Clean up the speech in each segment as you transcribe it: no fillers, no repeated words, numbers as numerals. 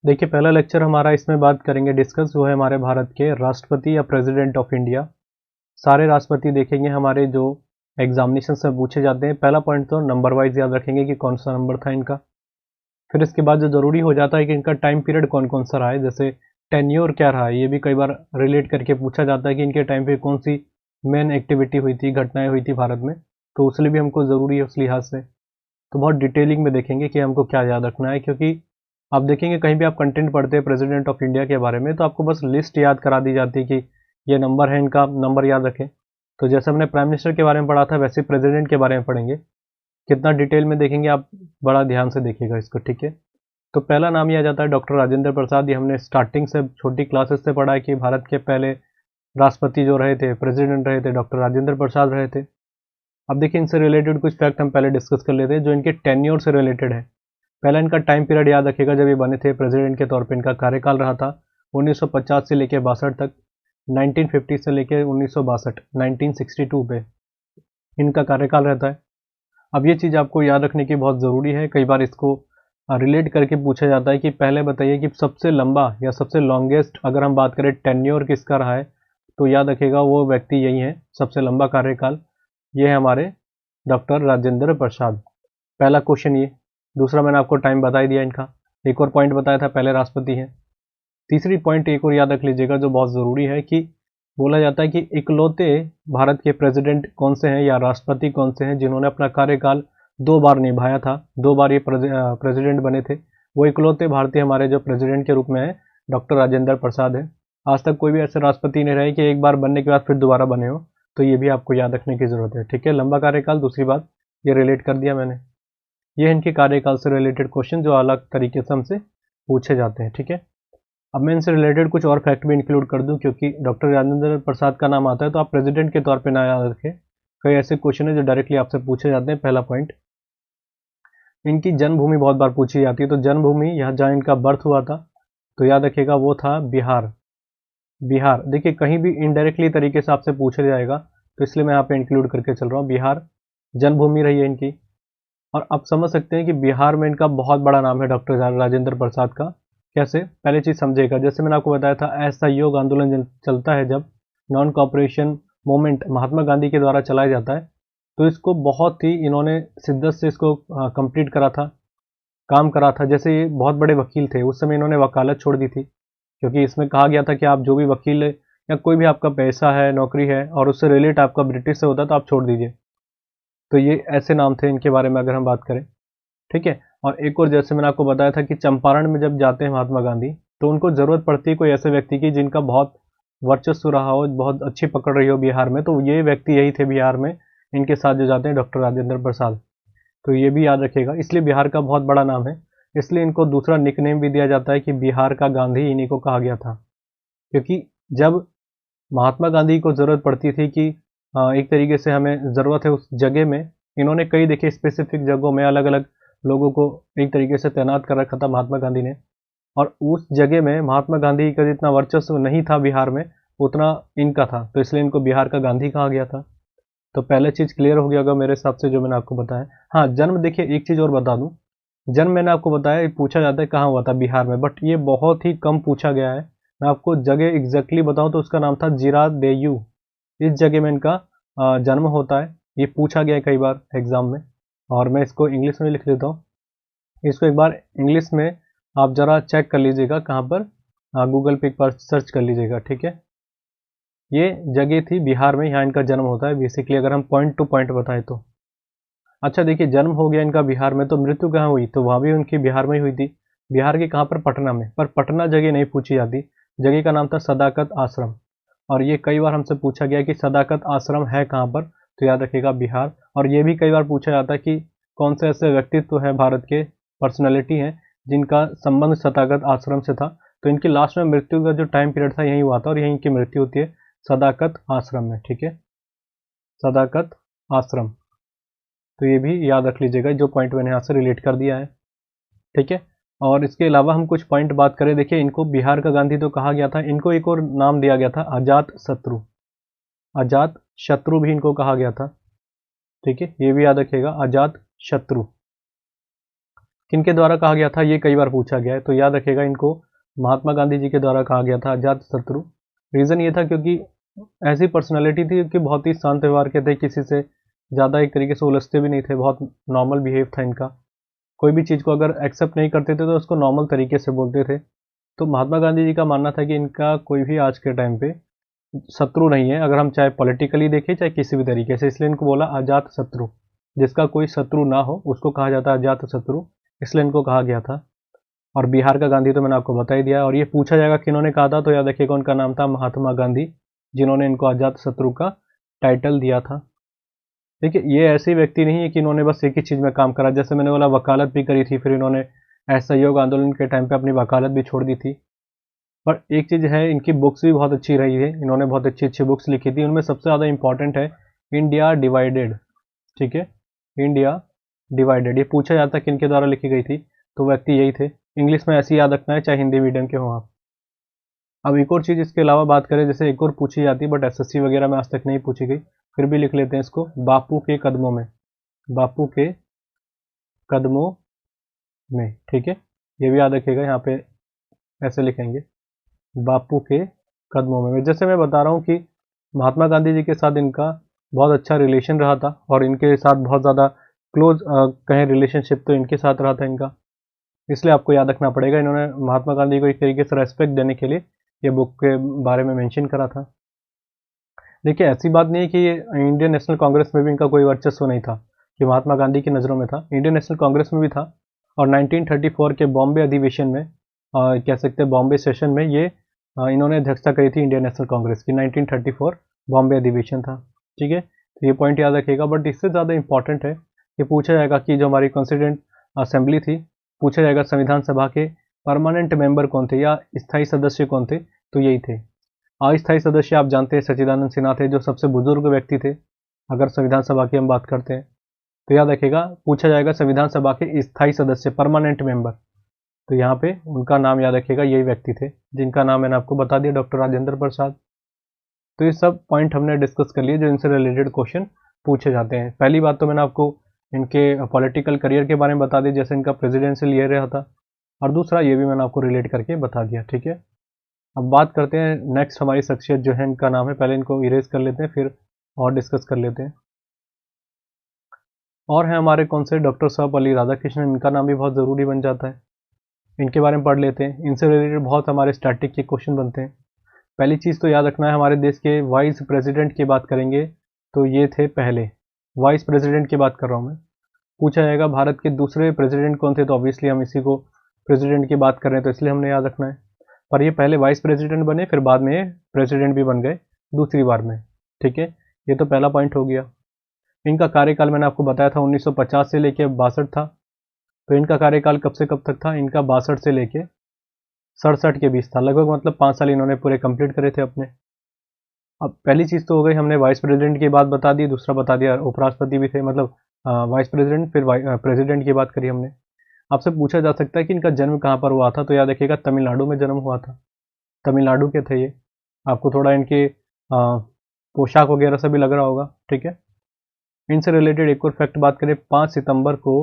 देखिए पहला लेक्चर हमारा इसमें बात करेंगे डिस्कस वो है हमारे भारत के राष्ट्रपति या प्रेसिडेंट ऑफ इंडिया। सारे राष्ट्रपति देखेंगे हमारे जो एग्जामिनेशन से पूछे जाते हैं। पहला पॉइंट तो नंबर वाइज याद रखेंगे कि कौन सा नंबर था इनका। फिर इसके बाद जो ज़रूरी हो जाता है कि इनका टाइम पीरियड कौन कौन सा रहा है, जैसे टेन्योर क्या रहा है, ये भी कई बार रिलेट करके पूछा जाता है कि इनके टाइम पे कौन सी मेन एक्टिविटी हुई थी, घटनाएं हुई थी भारत में, तो उसलिए भी हमको ज़रूरी है उस लिहाज से। तो बहुत डिटेलिंग में देखेंगे कि हमको क्या याद रखना है, क्योंकि आप देखेंगे कहीं भी आप कंटेंट पढ़ते हैं प्रेसिडेंट ऑफ इंडिया के बारे में तो आपको बस लिस्ट याद करा दी जाती है कि ये नंबर है, इनका नंबर याद रखें। तो जैसे हमने प्राइम मिनिस्टर के बारे में पढ़ा था वैसे प्रेसिडेंट के बारे में पढ़ेंगे। कितना डिटेल में देखेंगे आप, बड़ा ध्यान से देखिएगा इसको, ठीक है। तो पहला नाम ये आ जाता है डॉक्टर राजेंद्र प्रसाद। ये हमने स्टार्टिंग से छोटी क्लासेस से पढ़ा है कि भारत के पहले राष्ट्रपति जो रहे थे, प्रेसिडेंट रहे थे, डॉक्टर राजेंद्र प्रसाद रहे थे। अब देखिए इनसे रिलेटेड कुछ फैक्ट हम पहले डिस्कस कर लेते हैं जो इनके टेन्योर से रिलेटेड है। पहला इनका टाइम पीरियड याद रखिएगा, जब ये बने थे प्रेसिडेंट के तौर पे इनका कार्यकाल रहा था 1950 से लेकर 62 तक, 1950 से लेकर 1962 1962 पे इनका कार्यकाल रहता है। अब ये चीज़ आपको याद रखने की बहुत ज़रूरी है, कई बार इसको रिलेट करके पूछा जाता है कि पहले बताइए कि सबसे लंबा या सबसे लॉन्गेस्ट अगर हम बात करें टेन्योर किसका रहा है, तो याद रखिएगा वो व्यक्ति यही है, सबसे लंबा कार्यकाल ये है हमारे डॉक्टर राजेंद्र प्रसाद। पहला क्वेश्चन ये। दूसरा मैंने आपको टाइम बता ही दिया इनका। एक और पॉइंट बताया था, पहले राष्ट्रपति हैं। तीसरी पॉइंट एक और याद रख लीजिएगा जो बहुत ज़रूरी है कि बोला जाता है कि इकलौते भारत के प्रेसिडेंट कौन से हैं या राष्ट्रपति कौन से हैं जिन्होंने अपना कार्यकाल 2 बार निभाया था, 2 बार ये प्रेसिडेंट बने थे। वो इकलौते भारतीय हमारे जो प्रेसिडेंट के रूप में है डॉक्टर राजेंद्र प्रसाद है। आज तक कोई भी ऐसे राष्ट्रपति नहीं रहे कि एक बार बनने के बाद फिर दोबारा बने हो, तो ये भी आपको याद रखने की ज़रूरत है, ठीक है। लंबा कार्यकाल, दूसरी बात ये रिलेट कर दिया मैंने। ये इनके कार्यकाल से रिलेटेड क्वेश्चन जो अलग तरीके से हमसे पूछे जाते हैं, ठीक है। अब मैं इनसे रिलेटेड कुछ और फैक्ट भी इंक्लूड कर दूं, क्योंकि डॉक्टर राजेंद्र प्रसाद का नाम आता है तो आप प्रेसिडेंट के तौर पे ना याद रखें। कई ऐसे क्वेश्चन है जो डायरेक्टली आपसे पूछे जाते हैं। पहला पॉइंट, इनकी जन्मभूमि बहुत बार पूछी जाती है, तो जन्मभूमि यहाँ जहाँ इनका बर्थ हुआ था तो याद रखिएगा वो था बिहार। बिहार देखिए कहीं भी इनडायरेक्टली तरीके से आपसे पूछा जाएगा, तो इसलिए मैं यहाँ पे इंक्लूड करके चल रहा हूँ, बिहार जन्मभूमि रही है इनकी। और आप समझ सकते हैं कि बिहार में इनका बहुत बड़ा नाम है डॉक्टर राजेंद्र प्रसाद का। कैसे, पहले चीज़ समझेगा, जैसे मैंने आपको बताया था असहयोग आंदोलन चलता है जब, non cooperation movement Mahatma Gandhi के द्वारा चलाया जाता है, तो इसको बहुत ही इन्होंने शिद्दत से इसको कंप्लीट करा था, काम करा था। जैसे ये बहुत बड़े वकील थे, उस समय इन्होंने वकालत छोड़ दी थी, क्योंकि इसमें कहा गया था कि आप जो भी वकील है या कोई भी आपका पैसा है, नौकरी है और उससे रिलेट आपका ब्रिटिश से होता है तो आप छोड़ दीजिए। तो ये ऐसे नाम थे इनके बारे में अगर हम बात करें, ठीक है। और एक और, जैसे मैंने आपको बताया था कि चंपारण में जब जाते हैं महात्मा गांधी तो उनको ज़रूरत पड़ती है कोई ऐसे व्यक्ति की जिनका बहुत वर्चस्व रहा हो, बहुत अच्छी पकड़ रही हो बिहार में, तो ये व्यक्ति यही थे बिहार में। इनके साथ जो जाते हैं डॉक्टर राजेंद्र प्रसाद, तो ये भी याद रखिएगा। इसलिए बिहार का बहुत बड़ा नाम है, इसलिए इनको दूसरा निकनेम भी दिया जाता है कि बिहार का गांधी इन्हीं को कहा गया था। क्योंकि जब महात्मा गांधी को ज़रूरत पड़ती थी कि एक तरीके से हमें ज़रूरत है उस जगह में, इन्होंने कई देखिए स्पेसिफिक जगहों में अलग अलग लोगों को एक तरीके से तैनात कर रखा था महात्मा गांधी ने। और उस जगह में महात्मा गांधी का जितना वर्चस्व नहीं था बिहार में, उतना इनका था, तो इसलिए इनको बिहार का गांधी कहा गया था। तो पहले चीज़ क्लियर हो गया होगा मेरे हिसाब से जो मैंने आपको बताया। हाँ, जन्म देखिए एक चीज़ और बता दूं, जन्म मैंने आपको बताया ये पूछा जाता है कहाँ हुआ था, बिहार में, बट ये बहुत ही कम पूछा गया है। मैं आपको जगह एग्जैक्टली बताऊं तो उसका नाम था जिरादेयू। इस जगह में इनका जन्म होता है। ये पूछा गया है कई बार एग्जाम में, और मैं इसको इंग्लिश में लिख लेता हूँ। इसको एक बार इंग्लिश में आप ज़रा चेक कर लीजिएगा, कहाँ पर, गूगल पे एक बार सर्च कर लीजिएगा, ठीक है। ये जगह थी बिहार में, यहाँ इनका जन्म होता है बेसिकली, अगर हम पॉइंट टू पॉइंट बताएं तो। अच्छा देखिए, जन्म हो गया इनका बिहार में, तो मृत्यु कहाँ हुई, तो वहाँ भी उनकी बिहार में ही हुई थी। बिहार के कहाँ पर, पटना में, पर पटना जगह नहीं पूछी जाती। जगह का नाम था सदाकत आश्रम। और ये कई बार हमसे पूछा गया कि सदाकत आश्रम है कहाँ पर, तो याद रखिएगा बिहार। और ये भी कई बार पूछा जाता है कि कौन से ऐसे व्यक्तित्व हैं भारत के, पर्सनैलिटी हैं जिनका संबंध सदाकत आश्रम से था, तो इनकी लास्ट में मृत्यु का जो टाइम पीरियड था यही हुआ था, और यहीं की मृत्यु होती है सदाकत आश्रम में, ठीक है, सदाकत आश्रम। तो ये भी याद रख लीजिएगा जो पॉइंट मैंने यहाँ से रिलेट कर दिया है, ठीक है। और इसके अलावा हम कुछ पॉइंट बात करें, देखिए इनको बिहार का गांधी तो कहा गया था, इनको एक और नाम दिया गया था अजात शत्रु। अजात शत्रु भी इनको कहा गया था, ठीक है, ये भी याद रखिएगा, अजात शत्रु। किनके द्वारा कहा गया था, ये कई बार पूछा गया है, तो याद रखिएगा इनको महात्मा गांधी जी के द्वारा कहा गया था अजात शत्रु। रीज़न ये था क्योंकि ऐसी पर्सनालिटी थी कि बहुत ही शांत व्यवहार के थे, किसी से ज़्यादा एक तरीके से उलझते भी नहीं थे, बहुत नॉर्मल बिहेव था इनका। कोई भी चीज़ को अगर एक्सेप्ट नहीं करते थे तो उसको नॉर्मल तरीके से बोलते थे। तो महात्मा गांधी जी का मानना था कि इनका कोई भी आज के टाइम पे शत्रु नहीं है, अगर हम चाहे पॉलिटिकली देखें चाहे किसी भी तरीके से, इसलिए इनको बोला अजात शत्रु। जिसका कोई शत्रु ना हो उसको कहा जाता है अजात शत्रु, इसलिए इनको कहा गया था। और बिहार का गांधी तो मैंने आपको बता ही दिया। और ये पूछा जाएगा किन्होंने कहा था, तो याद रखिएगा उनका नाम था महात्मा गांधी, जिन्होंने इनको अजात शत्रु का टाइटल दिया था। देखिए ये ऐसे व्यक्ति नहीं है कि इन्होंने बस एक ही चीज़ में काम करा, जैसे मैंने बोला वकालत भी करी थी, फिर इन्होंने असहयोग आंदोलन के टाइम पे अपनी वकालत भी छोड़ दी थी। पर एक चीज़ है, इनकी बुक्स भी बहुत अच्छी रही है, इन्होंने बहुत अच्छी अच्छी बुक्स लिखी थी, उनमें सबसे ज़्यादा इंपॉर्टेंट है इंडिया डिवाइडेड। ठीक है, इंडिया डिवाइडेड, ये पूछा जाता है किनके द्वारा लिखी गई थी, तो व्यक्ति यही थे। इंग्लिश में ऐसे याद रखना है चाहे हिंदी मीडियम के हो आप। अब एक और चीज़ इसके अलावा बात करें, जैसे एक और पूछी जाती है बट एसएससी वगैरह में आज तक नहीं पूछी गई, फिर भी लिख लेते हैं इसको, बापू के कदमों में। बापू के कदमों में, ठीक है, ये भी याद रखिएगा, यहाँ पे ऐसे लिखेंगे बापू के कदमों में। जैसे मैं बता रहा हूँ कि महात्मा गांधी जी के साथ इनका बहुत अच्छा रिलेशन रहा था, और इनके साथ बहुत ज़्यादा क्लोज कहें रिलेशनशिप तो इनके साथ रहा था इनका, इसलिए आपको याद रखना पड़ेगा। इन्होंने महात्मा गांधी को एक तरीके से रेस्पेक्ट देने के लिए ये बुक के बारे में मेंशन करा था। देखिए ऐसी बात नहीं है कि इंडियन नेशनल कांग्रेस में भी इनका कोई वर्चस्व नहीं था, कि महात्मा गांधी की नज़रों में था, इंडियन नेशनल कांग्रेस में भी था। और 1934 के बॉम्बे अधिवेशन में कह सकते हैं बॉम्बे सेशन में ये इन्होंने अध्यक्षता करी थी इंडियन नेशनल कांग्रेस की। 1934 बॉम्बे अधिवेशन था, ठीक है, तो ये पॉइंट याद रखिएगा। बट इससे ज़्यादा इंपॉर्टेंट है कि पूछा जाएगा कि जो हमारी कॉन्स्टिट्यूंट असेंबली थी, पूछा जाएगा संविधान सभा के परमानेंट मेंबर कौन थे या स्थायी सदस्य कौन थे, तो यही थे। अस्थायी सदस्य आप जानते हैं सच्चिदानंद सिन्हा थे, जो सबसे बुजुर्ग व्यक्ति थे अगर संविधान सभा की हम बात करते हैं। तो याद रखिएगा पूछा जाएगा संविधान सभा के स्थायी सदस्य परमानेंट मेंबर, तो यहाँ पे उनका नाम याद रखिएगा, यही व्यक्ति थे जिनका नाम मैंने आपको बता दिया, डॉक्टर राजेंद्र प्रसाद। तो ये सब पॉइंट हमने डिस्कस कर लिए जो इनसे रिलेटेड क्वेश्चन पूछे जाते हैं। पहली बात तो मैंने आपको इनके पॉलिटिकल करियर के बारे में बता दिया, जैसे इनका प्रेसिडेंशियल ईयर रहा था, और दूसरा ये भी मैंने आपको रिलेट करके बता दिया, ठीक है। अब बात करते हैं नेक्स्ट हमारी शख्सियत जो है, इनका नाम है, पहले इनको इरेज कर लेते हैं फिर और डिस्कस कर लेते हैं। और है हमारे कौन से, डॉक्टर सर्वपल्ली राधाकृष्णन, इनका नाम भी बहुत ज़रूरी बन जाता है, इनके बारे में पढ़ लेते हैं। इनसे रिलेटेड बहुत हमारे स्टैटिक के क्वेश्चन बनते हैं। पहली चीज़ तो याद रखना है, हमारे देश के वाइस प्रेसिडेंट की बात करेंगे तो ये थे पहले, वाइस प्रेसिडेंट की बात कर रहा हूँ मैं। पूछा जाएगा भारत के दूसरे प्रेसिडेंट कौन थे, तो ऑब्वियसली हम इसी को प्रेसिडेंट की बात कर रहे हैं तो इसलिए हमने याद रखना है। पर ये पहले वाइस प्रेसिडेंट बने, फिर बाद में प्रेसिडेंट भी बन गए दूसरी बार में, ठीक है, ये तो पहला पॉइंट हो गया। इनका कार्यकाल मैंने आपको बताया था 1950 से लेके 62 था, तो इनका कार्यकाल कब से कब तक था, इनका 62 से लेके 67 के बीच था, लगभग मतलब 5 साल इन्होंने पूरे कंप्लीट करे थे अपने। अब पहली चीज़ तो हो गई, हमने वाइस प्रेसिडेंट की बात बता दी, दूसरा बता दिया उपराष्ट्रपति भी थे, मतलब वाइस प्रेसिडेंट फिर प्रेसिडेंट की बात करी हमने। आपसे पूछा जा सकता है कि इनका जन्म कहाँ पर हुआ था, तो याद रखिएगा तमिलनाडु में जन्म हुआ था, तमिलनाडु के थे ये। आपको थोड़ा इनके पोशाक वगैरह से भी लग रहा होगा, ठीक है। इनसे रिलेटेड एक और फैक्ट बात करें, 5 सितंबर को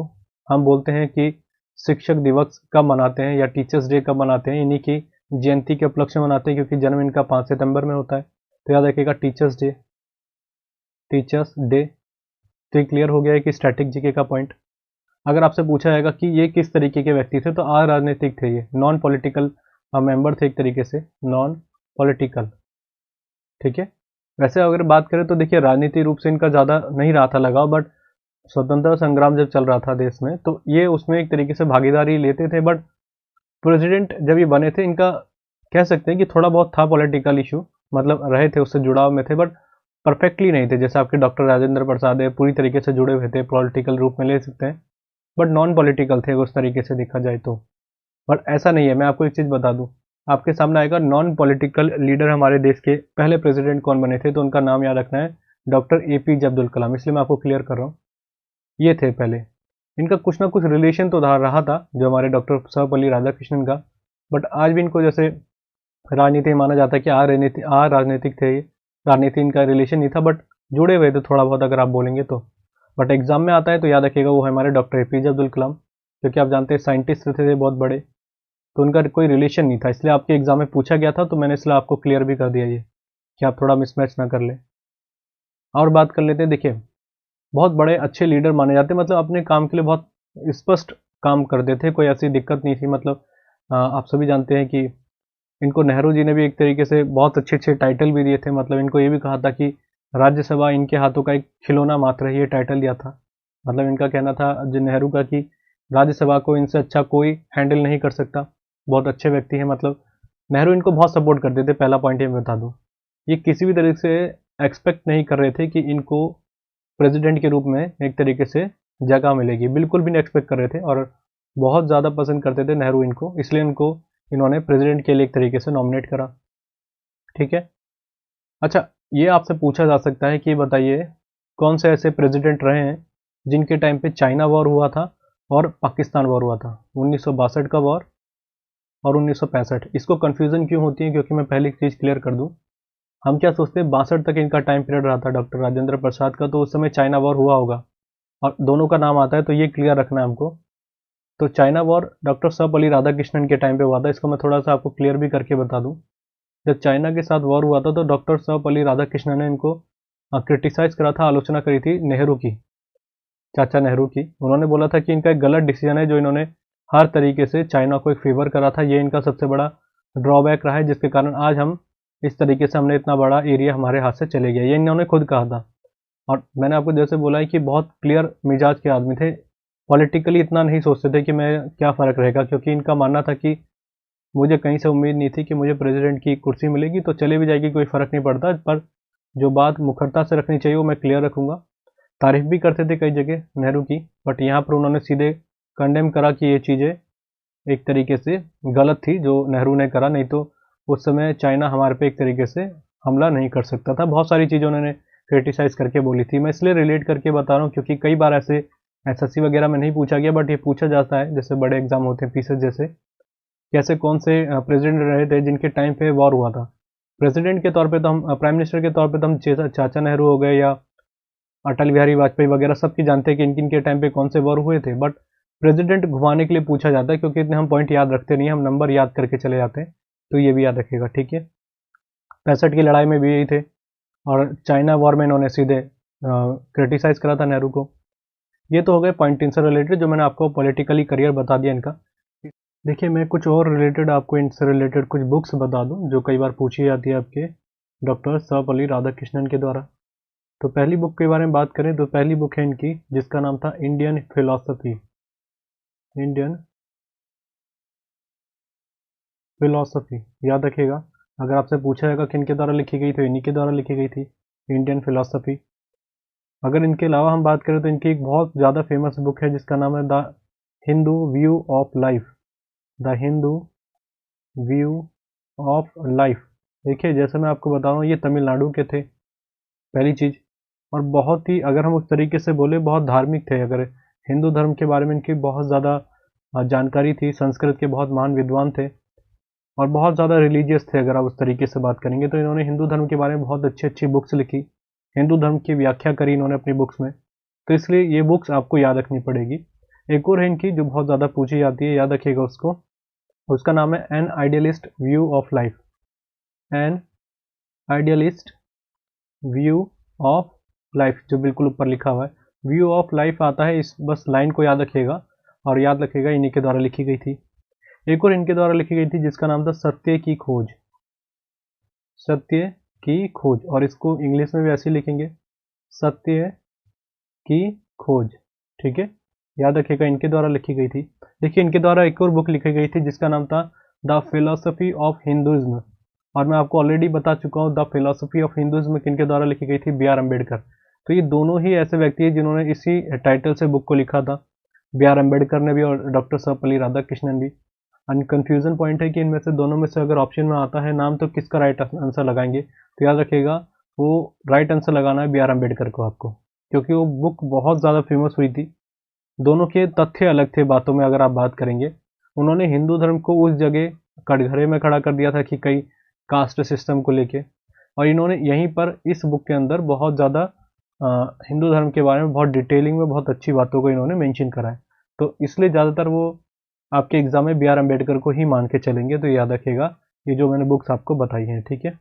हम बोलते हैं कि शिक्षक दिवस कब मनाते हैं या टीचर्स डे कब मनाते हैं, इन्हीं की जयंती के उपलक्ष्य में मनाते हैं, क्योंकि जन्म इनका 5 सितंबर में होता है। तो याद रखिएगा टीचर्स डे, टीचर्स डे। तो ये क्लियर हो गया है कि स्टैटिक जीके का पॉइंट। अगर आपसे पूछा जाएगा कि ये किस तरीके के व्यक्ति थे, तो अराजनीतिक थे, ये नॉन पॉलिटिकल मेंबर थे एक तरीके से, नॉन पॉलिटिकल, ठीक है। वैसे अगर बात करें तो देखिए राजनीतिक रूप से इनका ज़्यादा नहीं रहा था लगाव, बट स्वतंत्रता संग्राम जब चल रहा था देश में तो ये उसमें एक तरीके से भागीदारी लेते थे। बट प्रेसिडेंट जब ये बने थे, इनका कह सकते हैं कि थोड़ा बहुत था पॉलिटिकल इशू, मतलब रहे थे, उससे जुड़ाव में थे, बट परफेक्टली नहीं थे। जैसे आपके डॉक्टर राजेंद्र प्रसाद है, पूरी तरीके से जुड़े हुए थे, पॉलिटिकल रूप में ले सकते हैं, बट नॉन पॉलिटिकल थे उस तरीके से देखा जाए तो। बट ऐसा नहीं है, मैं आपको एक चीज़ बता दूं, आपके सामने आएगा नॉन पॉलिटिकल लीडर हमारे देश के पहले प्रेसिडेंट कौन बने थे, तो उनका नाम याद रखना है, डॉक्टर एपीजे अब्दुल कलाम, इसलिए मैं आपको क्लियर कर रहा हूँ, ये थे पहले। इनका कुछ ना कुछ रिलेशन तो रहा था जो हमारे डॉक्टर सर्वपल्ली राधाकृष्णन का, बट आज भी इनको जैसे राजनीति माना जाता है कि राजनीतिक थे, राजनीति इनका रिलेशन नहीं था, बट जुड़े हुए थे थोड़ा बहुत अगर आप बोलेंगे तो। बट एग्जाम में आता है तो याद रखिएगा वो है हमारे डॉक्टर एपीजे अब्दुल कलाम। क्योंकि आप जानते हैं साइंटिस्ट थे बहुत बड़े, तो उनका कोई रिलेशन नहीं था, इसलिए आपके एग्जाम में पूछा गया था, तो मैंने इसलिए आपको क्लियर भी कर दिया ये, कि आप थोड़ा मिसमैच ना कर ले। और बात कर लेते हैं, देखिए बहुत बड़े अच्छे लीडर माने जाते हैं, मतलब अपने काम के लिए बहुत स्पष्ट काम करते थे, कोई ऐसी दिक्कत नहीं थी। मतलब आप सभी जानते हैं कि इनको नेहरू जी ने भी एक तरीके से बहुत अच्छे अच्छे टाइटल भी दिए थे, मतलब इनको ये भी कहा था कि राज्यसभा इनके हाथों का एक खिलौना मात्र है, ये टाइटल दिया था। मतलब इनका कहना था जो नेहरू का कि राज्यसभा को इनसे अच्छा कोई हैंडल नहीं कर सकता, बहुत अच्छे व्यक्ति हैं। मतलब नेहरू इनको बहुत सपोर्ट करते थे, पहला पॉइंट ये मैं बता दूं। ये किसी भी तरीके से एक्सपेक्ट नहीं कर रहे थे कि इनको प्रेसिडेंट के रूप में एक तरीके से जगह मिलेगी, बिल्कुल भी नहीं एक्सपेक्ट कर रहे थे, और बहुत ज़्यादा पसंद करते थे नेहरू इनको, इसलिए इनको इन्होंने प्रेसिडेंट के लिए एक तरीके से नॉमिनेट करा। ठीक है। अच्छा, ये आपसे पूछा जा सकता है कि बताइए कौन से ऐसे प्रेसिडेंट रहे हैं जिनके टाइम पे चाइना वॉर हुआ था और पाकिस्तान वॉर हुआ था, 1962 का वॉर और 1965। इसको कन्फ्यूज़न क्यों होती है, क्योंकि मैं पहले एक चीज़ क्लियर कर दूं, हम क्या सोचते हैं 62 तक इनका टाइम पीरियड रहा था डॉक्टर राजेंद्र प्रसाद का, तो उस समय चाइना वॉर हुआ होगा और दोनों का नाम आता है, तो ये क्लियर रखना है हमको। तो China war doctor Sarvepalli Radhakrishnan के टाइम पे हुआ था, इसको मैं थोड़ा सा आपको क्लियर भी करके बता दूं। जब चाइना के साथ वॉर हुआ था तो डॉक्टर सर्वपल्ली राधाकृष्णन ने इनको क्रिटिसाइज करा था, आलोचना करी थी नेहरू की, चाचा नेहरू की। उन्होंने बोला था कि इनका एक गलत डिसीजन है, जो इन्होंने हर तरीके से चाइना को एक फेवर करा था, ये इनका सबसे बड़ा ड्रॉबैक रहा है, जिसके कारण आज हम इस तरीके से हमने इतना बड़ा एरिया हमारे हाथ से चले गया, ये इन्होंने खुद कहा था। और मैंने आपको जैसे बोला है कि बहुत क्लियर मिजाज के आदमी थे, पॉलिटिकली इतना नहीं सोचते थे कि मैं क्या फ़र्क रहेगा, क्योंकि इनका मानना था कि मुझे कहीं से उम्मीद नहीं थी कि मुझे प्रेसिडेंट की कुर्सी मिलेगी, तो चले भी जाएगी कोई फ़र्क नहीं पड़ता, पर जो बात मुखरता से रखनी चाहिए वो मैं क्लियर रखूंगा। तारीफ भी करते थे कई जगह नेहरू की, बट यहाँ पर उन्होंने सीधे कंडेम करा कि ये चीज़ें एक तरीके से गलत थी जो नेहरू ने करा, नहीं तो उस समय चाइना हमारे पे एक तरीके से हमला नहीं कर सकता था। बहुत सारी चीज़ें उन्होंने क्रिटिसाइज़ करके बोली थी, मैं इसलिए रिलेट करके बता रहा हूँ क्योंकि कई बार ऐसे एसएससी वगैरह में नहीं पूछा गया, बट ये पूछा जाता है, जैसे बड़े एग्जाम होते हैं पीसेस जैसे, कैसे कौन से प्रेसिडेंट रहे थे जिनके टाइम पे वॉर हुआ था। प्रेसिडेंट के तौर पे तो हम प्राइम मिनिस्टर के तौर पे तो हम चाचा नेहरू हो गए या अटल बिहारी वाजपेयी वगैरह सबकी जानते हैं कि इनकिन के टाइम पे कौन से वॉर हुए थे, बट प्रेसिडेंट घुमाने के लिए पूछा जाता है, क्योंकि इतने हम पॉइंट याद रखते नहीं, हम नंबर याद करके चले जाते हैं, तो ये भी याद रखिएगा। ठीक है। 65 की लड़ाई में भी यही थे, और चाइना वॉर में इन्होंने सीधे क्रिटिसाइज करा था नेहरू को। ये तो हो गए पॉइंट इनसे रिलेटेड, जो मैंने आपको पॉलिटिकली करियर बता दिया इनका। देखिए मैं कुछ और रिलेटेड आपको इनसे रिलेटेड कुछ बुक्स बता दूं जो कई बार पूछी जाती है आपके डॉक्टर सर्वपल्ली राधाकृष्णन के द्वारा। तो पहली बुक के बारे में बात करें तो पहली बुक है इनकी जिसका नाम था इंडियन फिलॉसफी। इंडियन फिलॉसफी, याद रखिएगा, अगर आपसे पूछा जाएगा किन के द्वारा लिखी गई तो इन्हीं के द्वारा लिखी गई थी, इंडियन फिलॉसफी। अगर इनके अलावा हम बात करें तो इनकी एक बहुत ज़्यादा फेमस बुक है जिसका नाम है the Hindu view of life. The Hindu view of life. देखिए जैसे मैं आपको बता रहा हूँ ये तमिलनाडु के थे, पहली चीज़, और बहुत ही, अगर हम उस तरीके से बोले, बहुत धार्मिक थे। अगर हिंदू धर्म के बारे में इनकी बहुत ज़्यादा जानकारी थी, संस्कृत के बहुत महान विद्वान थे और बहुत ज़्यादा रिलीजियस थे। अगर आप उस तरीके से बात करेंगे तो इन्होंने हिंदू धर्म के बारे में बहुत अच्छी अच्छी बुक्स लिखी, हिंदू धर्म की व्याख्या करी इन्होंने अपनी बुक्स में, तो इसलिए ये बुक्स आपको याद रखनी पड़ेगी। एक और है इनकी जो बहुत ज़्यादा पूछी जाती है, याद रखिएगा उसको, उसका नाम है an idealist view of life. An idealist view of life, जो बिल्कुल ऊपर लिखा हुआ है व्यू ऑफ लाइफ आता है, इस बस लाइन को याद रखिएगा, और याद रखिएगा इन्हीं के द्वारा लिखी गई थी। एक और इनके द्वारा लिखी गई थी जिसका नाम था सत्य की खोज। सत्य की खोज, और इसको इंग्लिश में भी ऐसे ही लिखेंगे, सत्य की खोज। ठीक है, याद रखिएगा इनके द्वारा लिखी गई थी। देखिए इनके द्वारा एक और बुक लिखी गई थी जिसका नाम था द फिलोसफी ऑफ हिंदुइज्म, और मैं आपको ऑलरेडी बता चुका हूँ द फिलोसफी ऑफ हिंदुइज्म किनके द्वारा लिखी गई थी, बी आर अम्बेडकर। तो ये दोनों ही ऐसे व्यक्ति हैं जिन्होंने इसी टाइटल से बुक को लिखा था, बी आर अम्बेडकर ने भी और डॉक्टर सर्वपल्ली राधाकृष्णन भी। एंड कन्फ्यूजन पॉइंट है कि इनमें से दोनों में से अगर ऑप्शन में आता है नाम तो किसका राइट आंसर लगाएंगे, तो याद रखिएगा वो राइट आंसर लगाना है बी आर अम्बेडकर को आपको, क्योंकि वो बुक बहुत ज़्यादा फेमस हुई थी। दोनों के तथ्य अलग थे बातों में, अगर आप बात करेंगे उन्होंने हिंदू धर्म को उस जगह कटघरे में खड़ा कर दिया था कि कई कास्ट सिस्टम को लेके, और इन्होंने यहीं पर इस बुक के अंदर बहुत ज़्यादा हिंदू धर्म के बारे में बहुत डिटेलिंग में बहुत अच्छी बातों को इन्होंने मेंशन करा है। तो इसलिए ज़्यादातर वो आपके एग्जाम में B.R. अम्बेडकर को ही मान के चलेंगे। तो याद रखिएगा ये जो मैंने बुक्स आपको बताई हैं, ठीक है।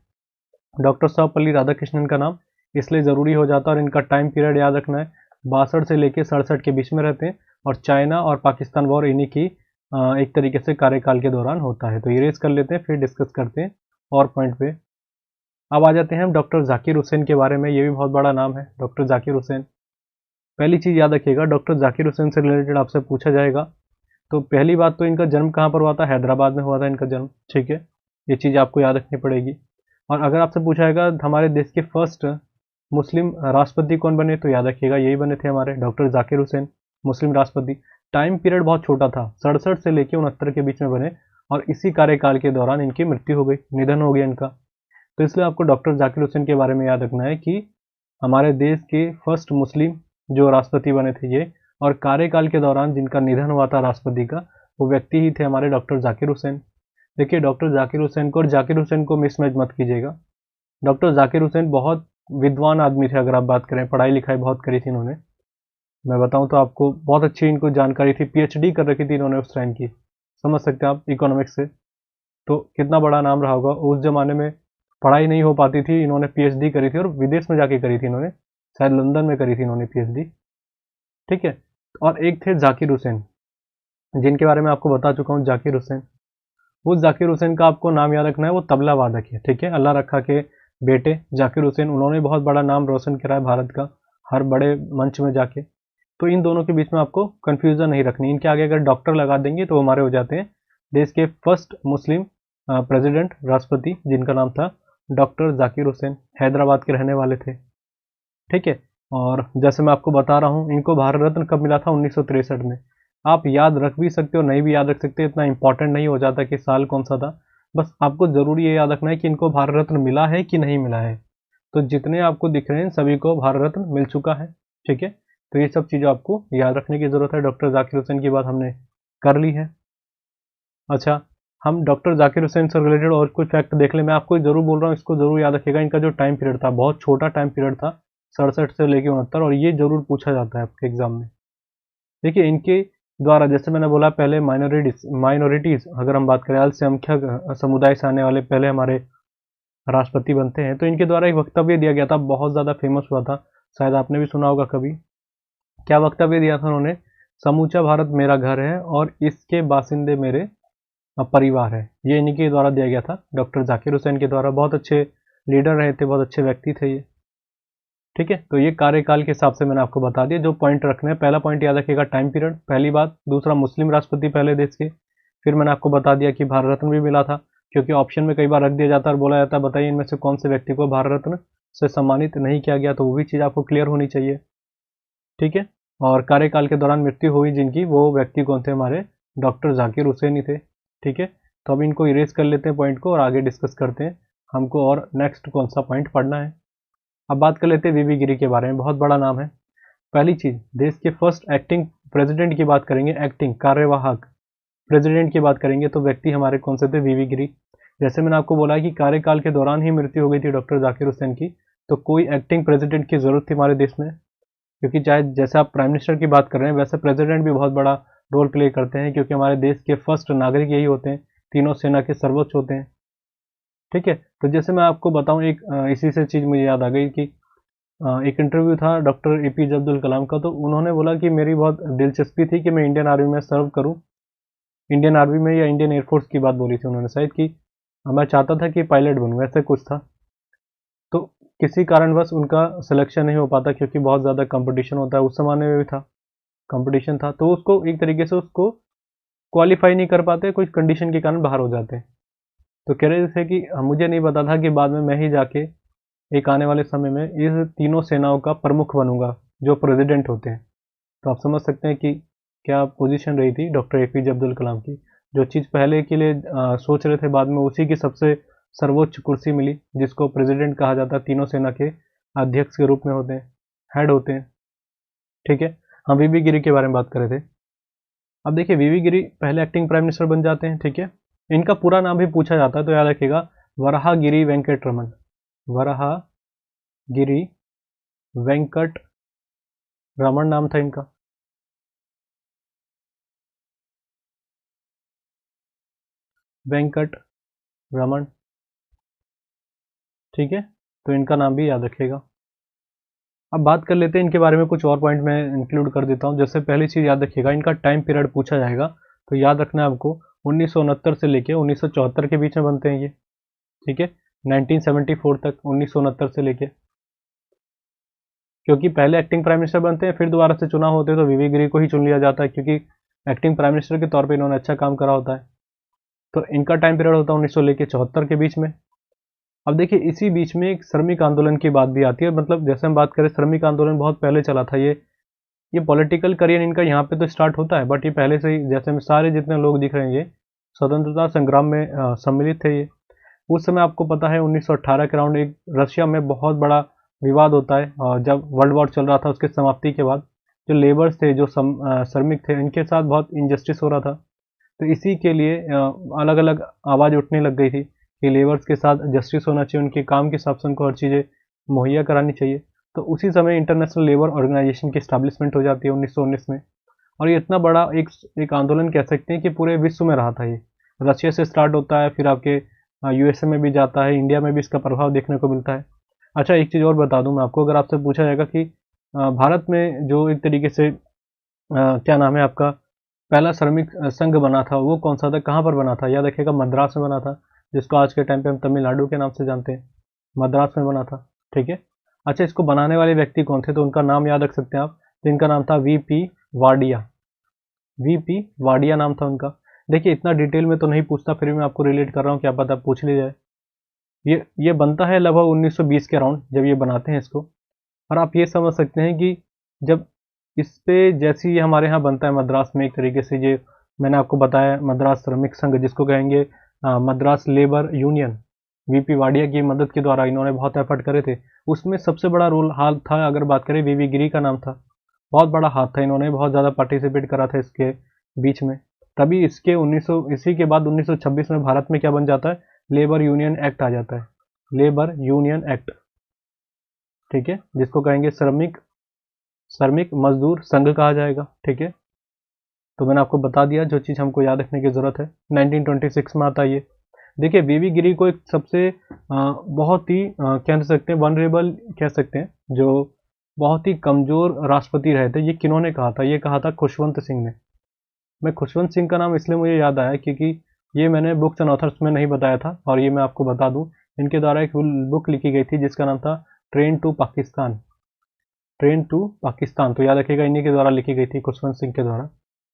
डॉक्टर सर्वपल्ली राधाकृष्णन का नाम इसलिए ज़रूरी हो जाता है, और इनका टाइम पीरियड याद रखना है 62 से लेके 67 के बीच में रहते हैं, और चाइना और पाकिस्तान वॉर इन्हीं की एक तरीके से कार्यकाल के दौरान होता है। तो इरेज कर लेते हैं, फिर डिस्कस करते हैं और पॉइंट पे। अब आ जाते हैं हम डॉक्टर जाकिर हुसैन के बारे में। ये भी बहुत बड़ा नाम है, डॉक्टर जाकिर हुसैन। पहली चीज़ याद रखिएगा, डॉक्टर जाकिर हुसैन से रिलेटेड आपसे पूछा जाएगा तो पहली बात तो इनका जन्म कहाँ पर हुआ था? हैदराबाद में हुआ था इनका जन्म, ठीक है। ये चीज़ आपको याद रखनी पड़ेगी। और अगर आपसे पूछा जाएगा हमारे देश के फर्स्ट मुस्लिम राष्ट्रपति कौन बने, तो याद रखिएगा यही बने थे हमारे डॉक्टर जाकिर हुसैन, मुस्लिम राष्ट्रपति। टाइम पीरियड बहुत छोटा था, 67 से लेकर 69 के बीच में बने, और इसी कार्यकाल के दौरान इनकी मृत्यु हो गई, निधन हो गया इनका। तो इसलिए आपको डॉक्टर जाकिर हुसैन के बारे में याद रखना है कि हमारे देश के फर्स्ट मुस्लिम जो राष्ट्रपति बने थे ये, और कार्यकाल के दौरान जिनका निधन हुआ था राष्ट्रपति का, वो व्यक्ति ही थे हमारे डॉक्टर जाकिर हुसैन। देखिए डॉक्टर जाकिर हुसैन को और जाकिर हुसैन को मिसमैच मत कीजिएगा। डॉक्टर जाकिर हुसैन बहुत विद्वान आदमी थे, अगर आप बात करें, पढ़ाई लिखाई बहुत करी थी इन्होंने। मैं बताऊं तो आपको बहुत अच्छी इनको जानकारी थी, PhD कर रखी थी इन्होंने उस टाइम की, समझ सकते हैं आप इकोनॉमिक्स से। तो कितना बड़ा नाम रहा होगा उस जमाने में। पढ़ाई नहीं हो पाती थी, इन्होंने PhD करी थी, और विदेश में जाके करी थी इन्होंने, शायद लंदन में करी थी इन्होंने PhD, ठीक है। और एक थे जाकिर हुसैन, जिनके बारे में आपको बता चुका हूँ, जाकिर हुसैन। वो जाकिर हुसैन का आपको नाम याद रखना है, वो तबला वादक है, ठीक है। अल्लाह रखा के बेटे जाकिर हुसैन, उन्होंने बहुत बड़ा नाम रोशन करा है भारत का हर बड़े मंच में जाके। तो इन दोनों के बीच में आपको कंफ्यूजन नहीं रखनी। इनके आगे अगर डॉक्टर लगा देंगे तो हमारे हो जाते हैं देश के फर्स्ट मुस्लिम प्रेसिडेंट, राष्ट्रपति, जिनका नाम था डॉक्टर जाकिर हुसैन, हैदराबाद के रहने वाले थे, ठीक है। और जैसे मैं आपको बता रहा हूँ, इनको भारत रत्न कब मिला था? 1963 में। आप याद रख भी सकते हो, नहीं भी याद रख सकते, इतना इंपॉर्टेंट नहीं हो जाता कि साल कौन सा था। बस आपको जरूरी ये याद रखना है कि इनको भारत रत्न मिला है कि नहीं मिला है। तो जितने आपको दिख रहे हैं सभी को भारत रत्न मिल चुका है, ठीक है। तो ये सब चीज़ें आपको याद रखने की जरूरत है। डॉक्टर जाकिर हुसैन की बात हमने कर ली है। अच्छा, हम डॉक्टर जाकिर हुसैन से रिलेटेड और कुछ फैक्ट देख लें। मैं आपको जरूर बोल रहा हूँ, इसको जरूर याद रखिएगा। इनका जो टाइम पीरियड था बहुत छोटा टाइम पीरियड था, 67 से लेकर 69, और ये जरूर पूछा जाता है आपके एग्जाम में। देखिए इनके द्वारा, जैसे मैंने बोला पहले, माइनॉरिटीज अगर हम बात करें, अल्पसंख्यक समुदाय से आने वाले पहले हमारे राष्ट्रपति बनते हैं। तो इनके द्वारा एक वक्तव्य दिया गया था, बहुत ज़्यादा फेमस हुआ था, शायद आपने भी सुना होगा कभी। क्या वक्तव्य दिया था उन्होंने? समूचा भारत मेरा घर है और इसके बासिंदे मेरे परिवार है। ये इन्हीं के द्वारा दिया गया था, डॉक्टर जाकिर हुसैन के द्वारा। बहुत अच्छे लीडर रहे थे, बहुत अच्छे व्यक्ति थे ये, ठीक है। तो ये कार्यकाल के हिसाब से मैंने आपको बता दिया जो पॉइंट रखने हैं। पहला पॉइंट याद रखिएगा, टाइम पीरियड, पहली बात। दूसरा, मुस्लिम राष्ट्रपति पहले देश के। फिर मैंने आपको बता दिया कि भारत रत्न भी मिला था, क्योंकि ऑप्शन में कई बार रख दिया जाता है और बोला जाता है बताइए इनमें से कौन से व्यक्ति को भारत रत्न से सम्मानित नहीं किया गया, तो वो भी चीज़ आपको क्लियर होनी चाहिए, ठीक है। और कार्यकाल के दौरान मृत्यु हुई जिनकी, वो व्यक्ति कौन थे? हमारे डॉक्टर जाकिर हुसैन ही थे, ठीक है। तो अब इनको इरेज कर लेते हैं पॉइंट को, और आगे डिस्कस करते हैं हमको और नेक्स्ट कौन सा पॉइंट पढ़ना है। अब बात कर लेते हैं वीवी गिरी के बारे में, बहुत बड़ा नाम है। पहली चीज, देश के फर्स्ट एक्टिंग प्रेसिडेंट की बात करेंगे, एक्टिंग कार्यवाहक प्रेसिडेंट की बात करेंगे, तो व्यक्ति हमारे कौन से थे? वीवी गिरी। जैसे मैंने आपको बोला कि कार्यकाल के दौरान ही मृत्यु हो गई थी डॉक्टर जाकिर हुसैन की, तो कोई एक्टिंग प्रेसिडेंट की जरूरत थी हमारे देश में, क्योंकि चाहे जैसे आप प्राइम मिनिस्टर की बात कर रहे हैं, वैसे प्रेसिडेंट भी बहुत बड़ा रोल प्ले करते हैं, क्योंकि हमारे देश के फर्स्ट नागरिक यही होते हैं, तीनों सेना के सर्वोच्च होते हैं, ठीक है। तो जैसे मैं आपको बताऊं, एक इसी से चीज़ मुझे याद आ गई कि एक इंटरव्यू था डॉक्टर APJ अब्दुल कलाम का, तो उन्होंने बोला कि मेरी बहुत दिलचस्पी थी कि मैं इंडियन आर्मी में सर्व करूं, इंडियन आर्मी में या इंडियन एयरफोर्स की बात बोली थी उन्होंने शायद, कि मैं चाहता था कि पायलट बनूं, ऐसा कुछ था। तो किसी कारणवश उनका सिलेक्शन नहीं हो पाता, क्योंकि बहुत ज़्यादा कंपटीशन होता है, उस ज़माने में भी था, कंपटीशन था, तो उसको एक तरीके से उसको क्वालिफाई नहीं कर पाते, कुछ कंडीशन के कारण बाहर हो जाते हैं। तो कह रहे थे कि मुझे नहीं पता था कि बाद में मैं ही जाके एक आने वाले समय में इस तीनों सेनाओं का प्रमुख बनूंगा, जो प्रेसिडेंट होते हैं। तो आप समझ सकते हैं कि क्या पोजीशन रही थी डॉक्टर APJ अब्दुल कलाम की। जो चीज़ पहले के लिए सोच रहे थे, बाद में उसी की सबसे सर्वोच्च कुर्सी मिली, जिसको प्रेसिडेंट कहा जाता है, तीनों सेना के अध्यक्ष के रूप में होते हैं, हेड होते हैं, ठीक है। हम वीवी गिरी के बारे में बात कर रहे थे। अब देखिए वीवी गिरी पहले एक्टिंग प्राइम मिनिस्टर बन जाते हैं, ठीक है। इनका पूरा नाम भी पूछा जाता है, तो याद रखिएगा, वराहगिरी वेंकट रमन, वराहगिरी वेंकट रमन नाम था इनका, वेंकट रमन, ठीक है, तो इनका नाम भी याद रखिएगा। अब बात कर लेते हैं इनके बारे में, कुछ और पॉइंट मैं इंक्लूड कर देता हूँ। जैसे पहली चीज़ याद रखिएगा, इनका टाइम पीरियड पूछा जाएगा तो याद रखना है आपको 1969 से लेके 1974 के बीच में बनते हैं ये, ठीक है, 1974 तक, 1969 से लेके, क्योंकि पहले एक्टिंग प्राइम मिनिस्टर बनते हैं फिर दोबारा से चुनाव होते हैं तो वीवी गिरी को ही चुन लिया जाता है, क्योंकि एक्टिंग प्राइम मिनिस्टर के तौर पर इन्होंने अच्छा काम करा होता है। तो इनका टाइम पीरियड होता है 1900 लेके 74 के बीच में। अब देखिए इसी बीच में एक श्रमिक आंदोलन की बात भी आती है, मतलब जैसे हम बात करें श्रमिक आंदोलन बहुत पहले चला था, ये पॉलिटिकल करियर इनका यहाँ पे तो स्टार्ट होता है, बट ये पहले से ही, जैसे सारे जितने लोग दिख रहे हैं ये स्वतंत्रता संग्राम में सम्मिलित थे ये। उस समय आपको पता है 1918 के अराउंड एक रशिया में बहुत बड़ा विवाद होता है, जब वर्ल्ड वॉर चल रहा था उसके समाप्ति के बाद जो लेबर्स थे, जो श्रमिक थे, इनके साथ बहुत इनजस्टिस हो रहा था। तो इसी के लिए अलग अलग आवाज़ उठने लग गई थी कि लेबर्स के साथ जस्टिस होना चाहिए, उनके काम के हिसाब से उनको हर चीज़ें मुहैया करानी चाहिए। तो उसी समय इंटरनेशनल लेबर ऑर्गेनाइजेशन की स्टैब्लिशमेंट हो जाती है 1919 में, और ये इतना बड़ा एक आंदोलन कह सकते हैं कि पूरे विश्व में रहा था ये। रशिया से स्टार्ट होता है, फिर आपके यूएसए में भी जाता है, इंडिया में भी इसका प्रभाव देखने को मिलता है। अच्छा, एक चीज़ और बता दूं मैं आपको, अगर आपसे पूछा जाएगा कि भारत में जो एक तरीके से क्या नाम है आपका, पहला श्रमिक संघ बना था वो कौन सा था, कहाँ पर बना था, याद रखिएगा मद्रास में बना था, जिसको आज के टाइम पे हम तमिलनाडु के नाम से जानते हैं। मद्रास में बना था, ठीक है। अच्छा, इसको बनाने वाले व्यक्ति कौन थे, तो उनका नाम याद रख सकते हैं आप, तो इनका नाम था वीपी वाडिया। वीपी वाडिया नाम था उनका। देखिए इतना डिटेल में तो नहीं पूछता, फिर भी मैं आपको रिलेट कर रहा हूँ, क्या पता पूछ ली जाए। ये बनता है लगभग 1920 के अराउंड जब ये बनाते हैं इसको। और आप ये समझ सकते हैं कि जब इस पे जैसे ही हमारे यहाँ बनता है मद्रास में, एक तरीके से ये मैंने आपको बताया मद्रास श्रमिक संघ, जिसको कहेंगे Madras labour union, VP Wadia की मदद के द्वारा इन्होंने बहुत एफर्ट करे थे। उसमें सबसे बड़ा रोल हाल था, अगर बात करें वीवी गिरी का नाम था, बहुत बड़ा हाथ था, इन्होंने बहुत ज़्यादा पार्टिसिपेट करा था इसके बीच में। तभी इसके 1900 इसी के बाद 1926 में भारत में क्या बन जाता है, लेबर यूनियन एक्ट आ जाता है, लेबर यूनियन एक्ट, ठीक है, जिसको कहेंगे श्रमिक श्रमिक मजदूर संघ कहा जाएगा, ठीक है। तो मैंने आपको बता दिया जो चीज़ हमको याद रखने की ज़रूरत है। 1926 में आता है ये। देखिए वीवी गिरी को एक सबसे बहुत ही कह सकते हैं वनरेबल कह सकते हैं, जो बहुत ही कमज़ोर राष्ट्रपति रहे थे, ये किन्होंने कहा था, ये कहा था खुशवंत सिंह ने। मैं खुशवंत सिंह का नाम इसलिए मुझे याद आया क्योंकि ये मैंने बुक्स एंड ऑथर्स में नहीं बताया था, और ये मैं आपको बता दूं, इनके द्वारा एक बुक लिखी गई थी जिसका नाम था train to Pakistan. Train to Pakistan, तो याद रखिएगा इन्हीं के द्वारा लिखी गई थी, खुशवंत सिंह के द्वारा।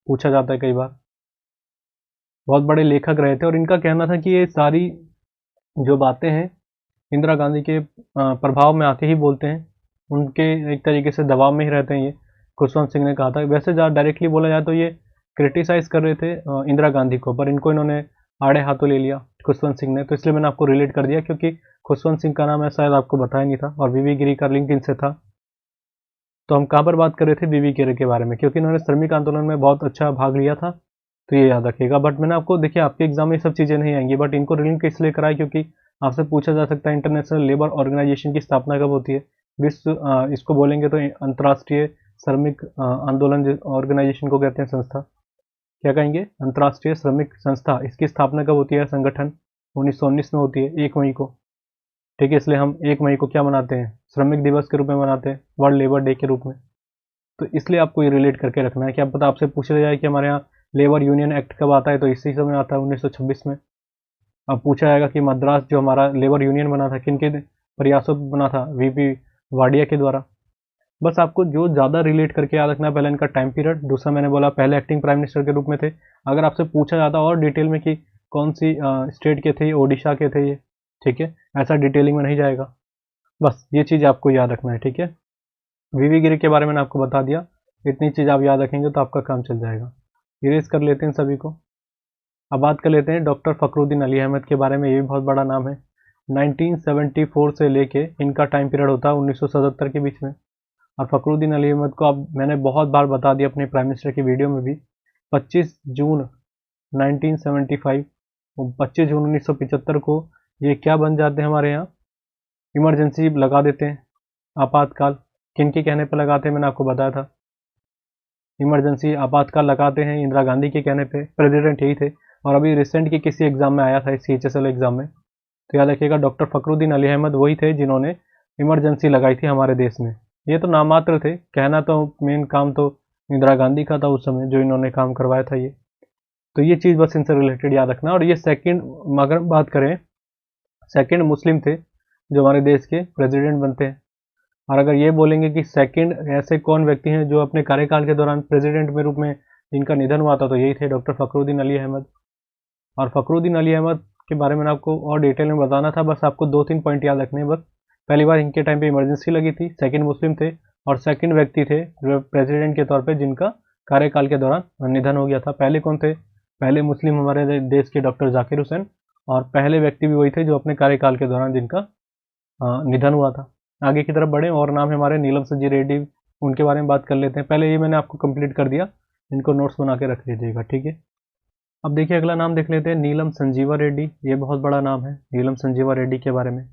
पूछा जाता है कई बार। बहुत बड़े लेखक रहे थे, और इनका कहना था कि ये सारी जो बातें हैं इंदिरा गांधी के प्रभाव में आके ही बोलते हैं, उनके एक तरीके से दबाव में ही रहते हैं ये, खुशवंत सिंह ने कहा था। वैसे ज़्यादा डायरेक्टली बोला जाए तो ये क्रिटिसाइज़ कर रहे थे इंदिरा गांधी को, पर इनको इन्होंने आड़े हाथों ले लिया खुशवंत सिंह ने, तो इसलिए मैंने आपको रिलेट कर दिया, क्योंकि खुशवंत सिंह का नाम है शायद आपको बताया नहीं था, और वीवी गिरी का लिंक इनसे था। तो हम कहाँ पर बात कर रहे थे, वीवी गिरी के बारे में, क्योंकि इन्होंने श्रमिक आंदोलन में बहुत अच्छा भाग लिया था, तो ये याद रखिएगा। बट मैंने आपको, देखिए आपके एग्जाम में ये सब चीज़ें नहीं आएंगी, बट इनको लिंक इसलिए कराया क्योंकि आपसे पूछा जा सकता है इंटरनेशनल लेबर ऑर्गेनाइजेशन की स्थापना कब होती है। विश्व इसको बोलेंगे तो अंतर्राष्ट्रीय श्रमिक आंदोलन ऑर्गेनाइजेशन को कहते हैं, संस्था, क्या कहेंगे, अंतर्राष्ट्रीय श्रमिक संस्था। इसकी स्थापना कब होती है, संगठन 1919 में होती है, 1 मई को, ठीक है। इसलिए हम 1 मई को क्या मनाते हैं, श्रमिक दिवस के रूप में मनाते हैं, वर्ल्ड लेबर डे के रूप में। तो इसलिए आपको ये रिलेट करके रखना है, कि आप पता आपसे पूछा जाए कि हमारे यहाँ लेबर यूनियन एक्ट कब आता है, तो इसी समय आता है 1926 में। अब पूछा जाएगा कि मद्रास जो हमारा लेबर यूनियन बना था, किन के प्रयासों पर बना था, वीपी वाडिया के द्वारा। बस आपको जो ज़्यादा रिलेट करके याद रखना है, पहले इनका टाइम पीरियड, दूसरा मैंने बोला पहले एक्टिंग प्राइम मिनिस्टर के रूप में थे। अगर आपसे पूछा जाता और डिटेल में कि कौन सी स्टेट के थे, ओडिशा के थे ये, ठीक है, ऐसा डिटेलिंग में नहीं जाएगा। बस ये चीज़ आपको याद रखना है, ठीक है। वीवी गिरी के बारे में मैंने आपको बता दिया, इतनी चीज़ आप याद रखेंगे तो आपका काम चल जाएगा। इरेज कर लेते हैं सभी को। अब बात कर लेते हैं डॉक्टर फ़खरुद्दीन अली अहमद के बारे में, ये भी बहुत बड़ा नाम है। 1974 से लेके इनका टाइम पीरियड होता है 1977 के बीच में। और फ़खरुद्दीन अली अहमद को अब मैंने बहुत बार बता दिया अपने प्राइम मिनिस्टर की वीडियो में भी। 25 जून 1975, 25 जून 1975 को ये क्या बन जाते हैं हमारे यहाँ, इमरजेंसी लगा देते हैं, आपातकाल। किन के कहने पर लगाते हैं, मैंने आपको बताया था, इमरजेंसी आपातकाल लगाते हैं इंदिरा गांधी के कहने पे, प्रेसिडेंट यही थे। और अभी रिसेंट के किसी एग्जाम में आया था, CHSL एग्जाम में। तो याद रखिएगा डॉक्टर फखरुद्दीन अली अहमद वही थे जिन्होंने इमरजेंसी लगाई थी हमारे देश में। ये तो नामात्र थे, कहना तो मेन काम तो इंदिरा गांधी का था उस समय, जो इन्होंने काम करवाया था ये। तो ये चीज़ बस इनसे रिलेटेड याद रखना। और ये सेकंड, अगर बात करें, सेकंड मुस्लिम थे जो हमारे देश के प्रेसिडेंट बनते हैं। और अगर ये बोलेंगे कि सेकंड ऐसे कौन व्यक्ति हैं जो अपने कार्यकाल के दौरान प्रेसिडेंट के रूप में जिनका निधन हुआ था, तो यही थे डॉक्टर फखरुद्दीन अली अहमद। और फखरुद्दीन अली अहमद के बारे में आपको और डिटेल में बताना था, बस आपको 2-3 पॉइंट याद रखने हैं बस। पहली बार इनके टाइम पे इमरजेंसी लगी थी, सेकंड मुस्लिम थे, और सेकंड व्यक्ति थे जो प्रेसिडेंट के तौर पे जिनका कार्यकाल के दौरान निधन हो गया था। पहले कौन थे? पहले मुस्लिम हमारे देश के डॉक्टर जाकिर हुसैन, और पहले व्यक्ति भी वही थे जो अपने कार्यकाल के दौरान जिनका निधन हुआ था। आगे की तरफ बढ़े, और नाम है हमारे नीलम संजीव रेड्डी, उनके बारे में बात कर लेते हैं। पहले ये मैंने आपको कंप्लीट कर दिया, इनको नोट्स बना के रख लीजिएगा, ठीक है। अब देखिए अगला नाम देख लेते हैं, नीलम संजीवा रेड्डी। ये बहुत बड़ा नाम है, नीलम संजीवा रेड्डी के बारे में।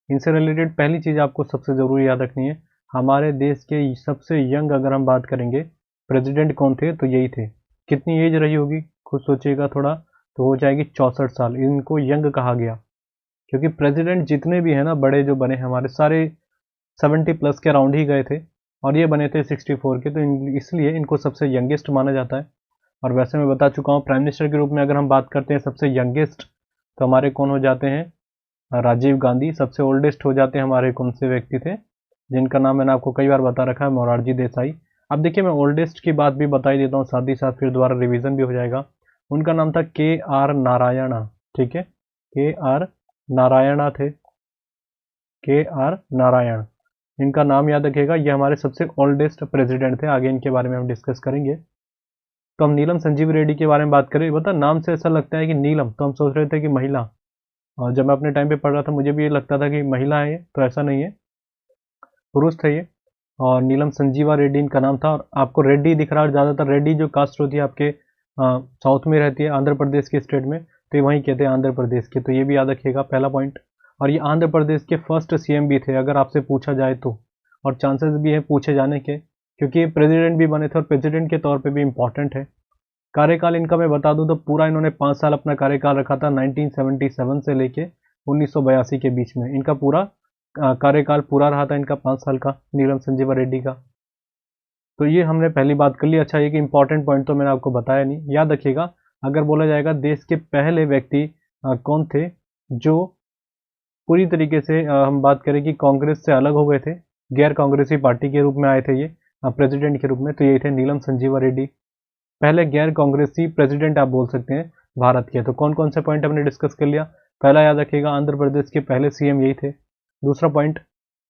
इनसे रिलेटेड पहली चीज़ आपको सबसे ज़रूरी याद रखनी है, हमारे देश के सबसे यंग अगर हम बात करेंगे प्रेसिडेंट कौन थे, तो यही थे। कितनी एज रही होगी खुद सोचिएगा थोड़ा, तो हो जाएगी 64 साल। इनको यंग कहा गया क्योंकि प्रेसिडेंट जितने भी हैं ना बड़े जो बने हमारे, सारे 70 प्लस के अराउंड ही गए थे, और ये बने थे 64 के, तो इसलिए इनको सबसे यंगेस्ट माना जाता है। और वैसे मैं बता चुका हूँ, प्राइम मिनिस्टर के रूप में अगर हम बात करते हैं सबसे यंगेस्ट, तो हमारे कौन हो जाते हैं? राजीव गांधी। सबसे ओल्डेस्ट हो जाते हैं हमारे कौन से व्यक्ति थे, जिनका नाम मैंने आपको कई बार बता रखा है, मोरारजी देसाई। अब देखिए मैं ओल्डेस्ट की बात भी बता ही देता हूँ, साथ ही साथ फिर दोबारा रिवीजन भी हो जाएगा। उनका नाम था KR नारायणा, ठीक है, KR नारायणा थे, KR नारायण। इनका नाम याद रखिएगा, ये हमारे सबसे ओल्डेस्ट प्रेसिडेंट थे। आगे इनके बारे में हम डिस्कस करेंगे। तो हम नीलम संजीव रेड्डी के बारे में बात करें। बता, नाम से ऐसा लगता है कि नीलम, तो हम सोच रहे थे कि महिला, और जब मैं अपने टाइम पे पढ़ रहा था मुझे भी ये लगता था कि महिला है ये, तो ऐसा नहीं है, पुरुष थे ये। और नीलम संजीवा रेड्डी इनका नाम था। और आपको रेड्डी दिख रहा है, ज़्यादातर रेड्डी जो कास्ट होती है आपके साउथ में रहती है, आंध्र प्रदेश के स्टेट में, तो ये वहीं कहते हैं आंध्र प्रदेश के, तो ये भी याद रखिएगा पहला पॉइंट। और ये आंध्र प्रदेश के फर्स्ट CM भी थे अगर आपसे पूछा जाए तो, और चांसेस भी है पूछे जाने के, क्योंकि ये प्रेसिडेंट भी बने थे और प्रेसिडेंट के तौर पे भी इम्पॉर्टेंट है। कार्यकाल इनका मैं बता दूं तो पूरा इन्होंने 5 साल अपना कार्यकाल रखा था, 1977 से लेके 1982 के बीच में इनका पूरा कार्यकाल पूरा रहा था, इनका 5 साल का, नीलम संजीवा रेड्डी का। तो ये हमने पहली बात कर ली। अच्छा, ये कि इंपॉर्टेंट पॉइंट तो मैंने आपको बताया नहीं, याद रखिएगा। अगर बोला जाएगा देश के पहले व्यक्ति कौन थे जो पूरी तरीके से हम बात करें कि कांग्रेस से अलग हो गए थे, गैर कांग्रेसी पार्टी के रूप में आए थे ये प्रेसिडेंट के रूप में, तो ये थे नीलम संजीवा रेड्डी। पहले गैर कांग्रेसी प्रेसिडेंट आप बोल सकते हैं भारत के। तो कौन कौन से पॉइंट हमने डिस्कस कर लिया? पहला याद रखिएगा, आंध्र प्रदेश के पहले CM यही थे। दूसरा पॉइंट,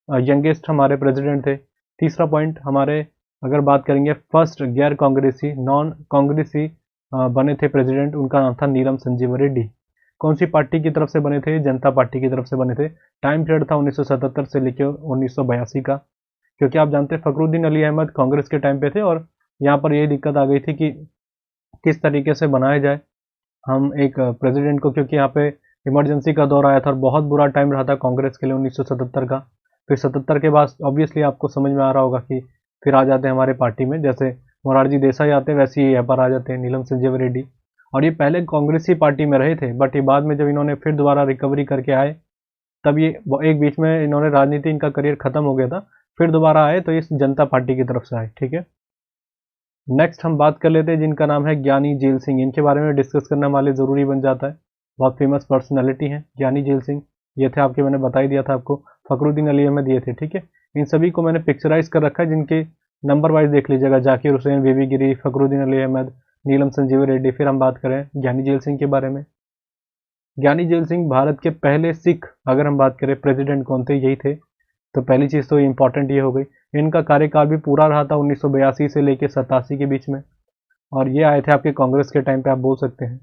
यंगेस्ट हमारे प्रेसिडेंट थे। तीसरा पॉइंट, हमारे अगर बात करेंगे फर्स्ट गैर कांग्रेसी, नॉन कांग्रेसी बने थे प्रेसिडेंट, उनका नाम था नीलम संजीवा रेड्डी। कौन सी पार्टी की तरफ से बने थे? जनता पार्टी की तरफ से बने थे। टाइम पीरियड था 1977 से लेकर 1982 का, क्योंकि आप जानते हैं फखरुद्दीन अली अहमद कांग्रेस के टाइम पे थे, और यहाँ पर यही दिक्कत आ गई थी कि किस तरीके से बनाया जाए हम एक प्रेसिडेंट को, क्योंकि यहाँ पे इमरजेंसी का दौर आया था और बहुत बुरा टाइम रहा था कांग्रेस के लिए 1977 का। फिर 77 के बाद ऑब्वियसली आपको समझ में आ रहा होगा कि फिर आ जाते हैं हमारे पार्टी में, जैसे मोरारजी देसाई आते हैं वैसे ही यहाँ पर आ जाते हैं नीलम संजीव रेड्डी। और ये पहले कांग्रेसी पार्टी में रहे थे, बट ये बाद में जब इन्होंने फिर दोबारा रिकवरी करके आए, तब ये एक बीच में इन्होंने राजनीति, इनका करियर खत्म हो गया था, फिर दोबारा आए तो इस जनता पार्टी की तरफ से आए, ठीक है। नेक्स्ट हम बात कर लेते हैं जिनका नाम है ज्ञानी जेल सिंह। इनके बारे में डिस्कस करना हमारे लिए ज़रूरी बन जाता है, बहुत फेमस पर्सनैलिटी हैं ज्ञानी जेल सिंह। ये थे आपके, मैंने बता ही दिया था आपको, फखरुद्दीन अली अहमद ये थे, ठीक है। इन सभी को मैंने पिक्चराइज कर रखा है, जिनके नंबर वाइज देख लीजिएगा, जाकिर हुसैन, बीबी गिरी, फखरुद्दीन अली अहमद, नीलम संजीव रेड्डी। फिर हम बात करें ज्ञानी जेल सिंह के बारे में। ज्ञानी जेल सिंह भारत के पहले सिख, अगर हम बात करें प्रेसिडेंट कौन थे, यही थे। तो पहली चीज़ तो इंपॉर्टेंट ये हो गई। इनका कार्यकाल भी पूरा रहा था 1982 से लेकर 87 के बीच में, और ये आए थे आपके कांग्रेस के टाइम पे, आप बोल सकते हैं।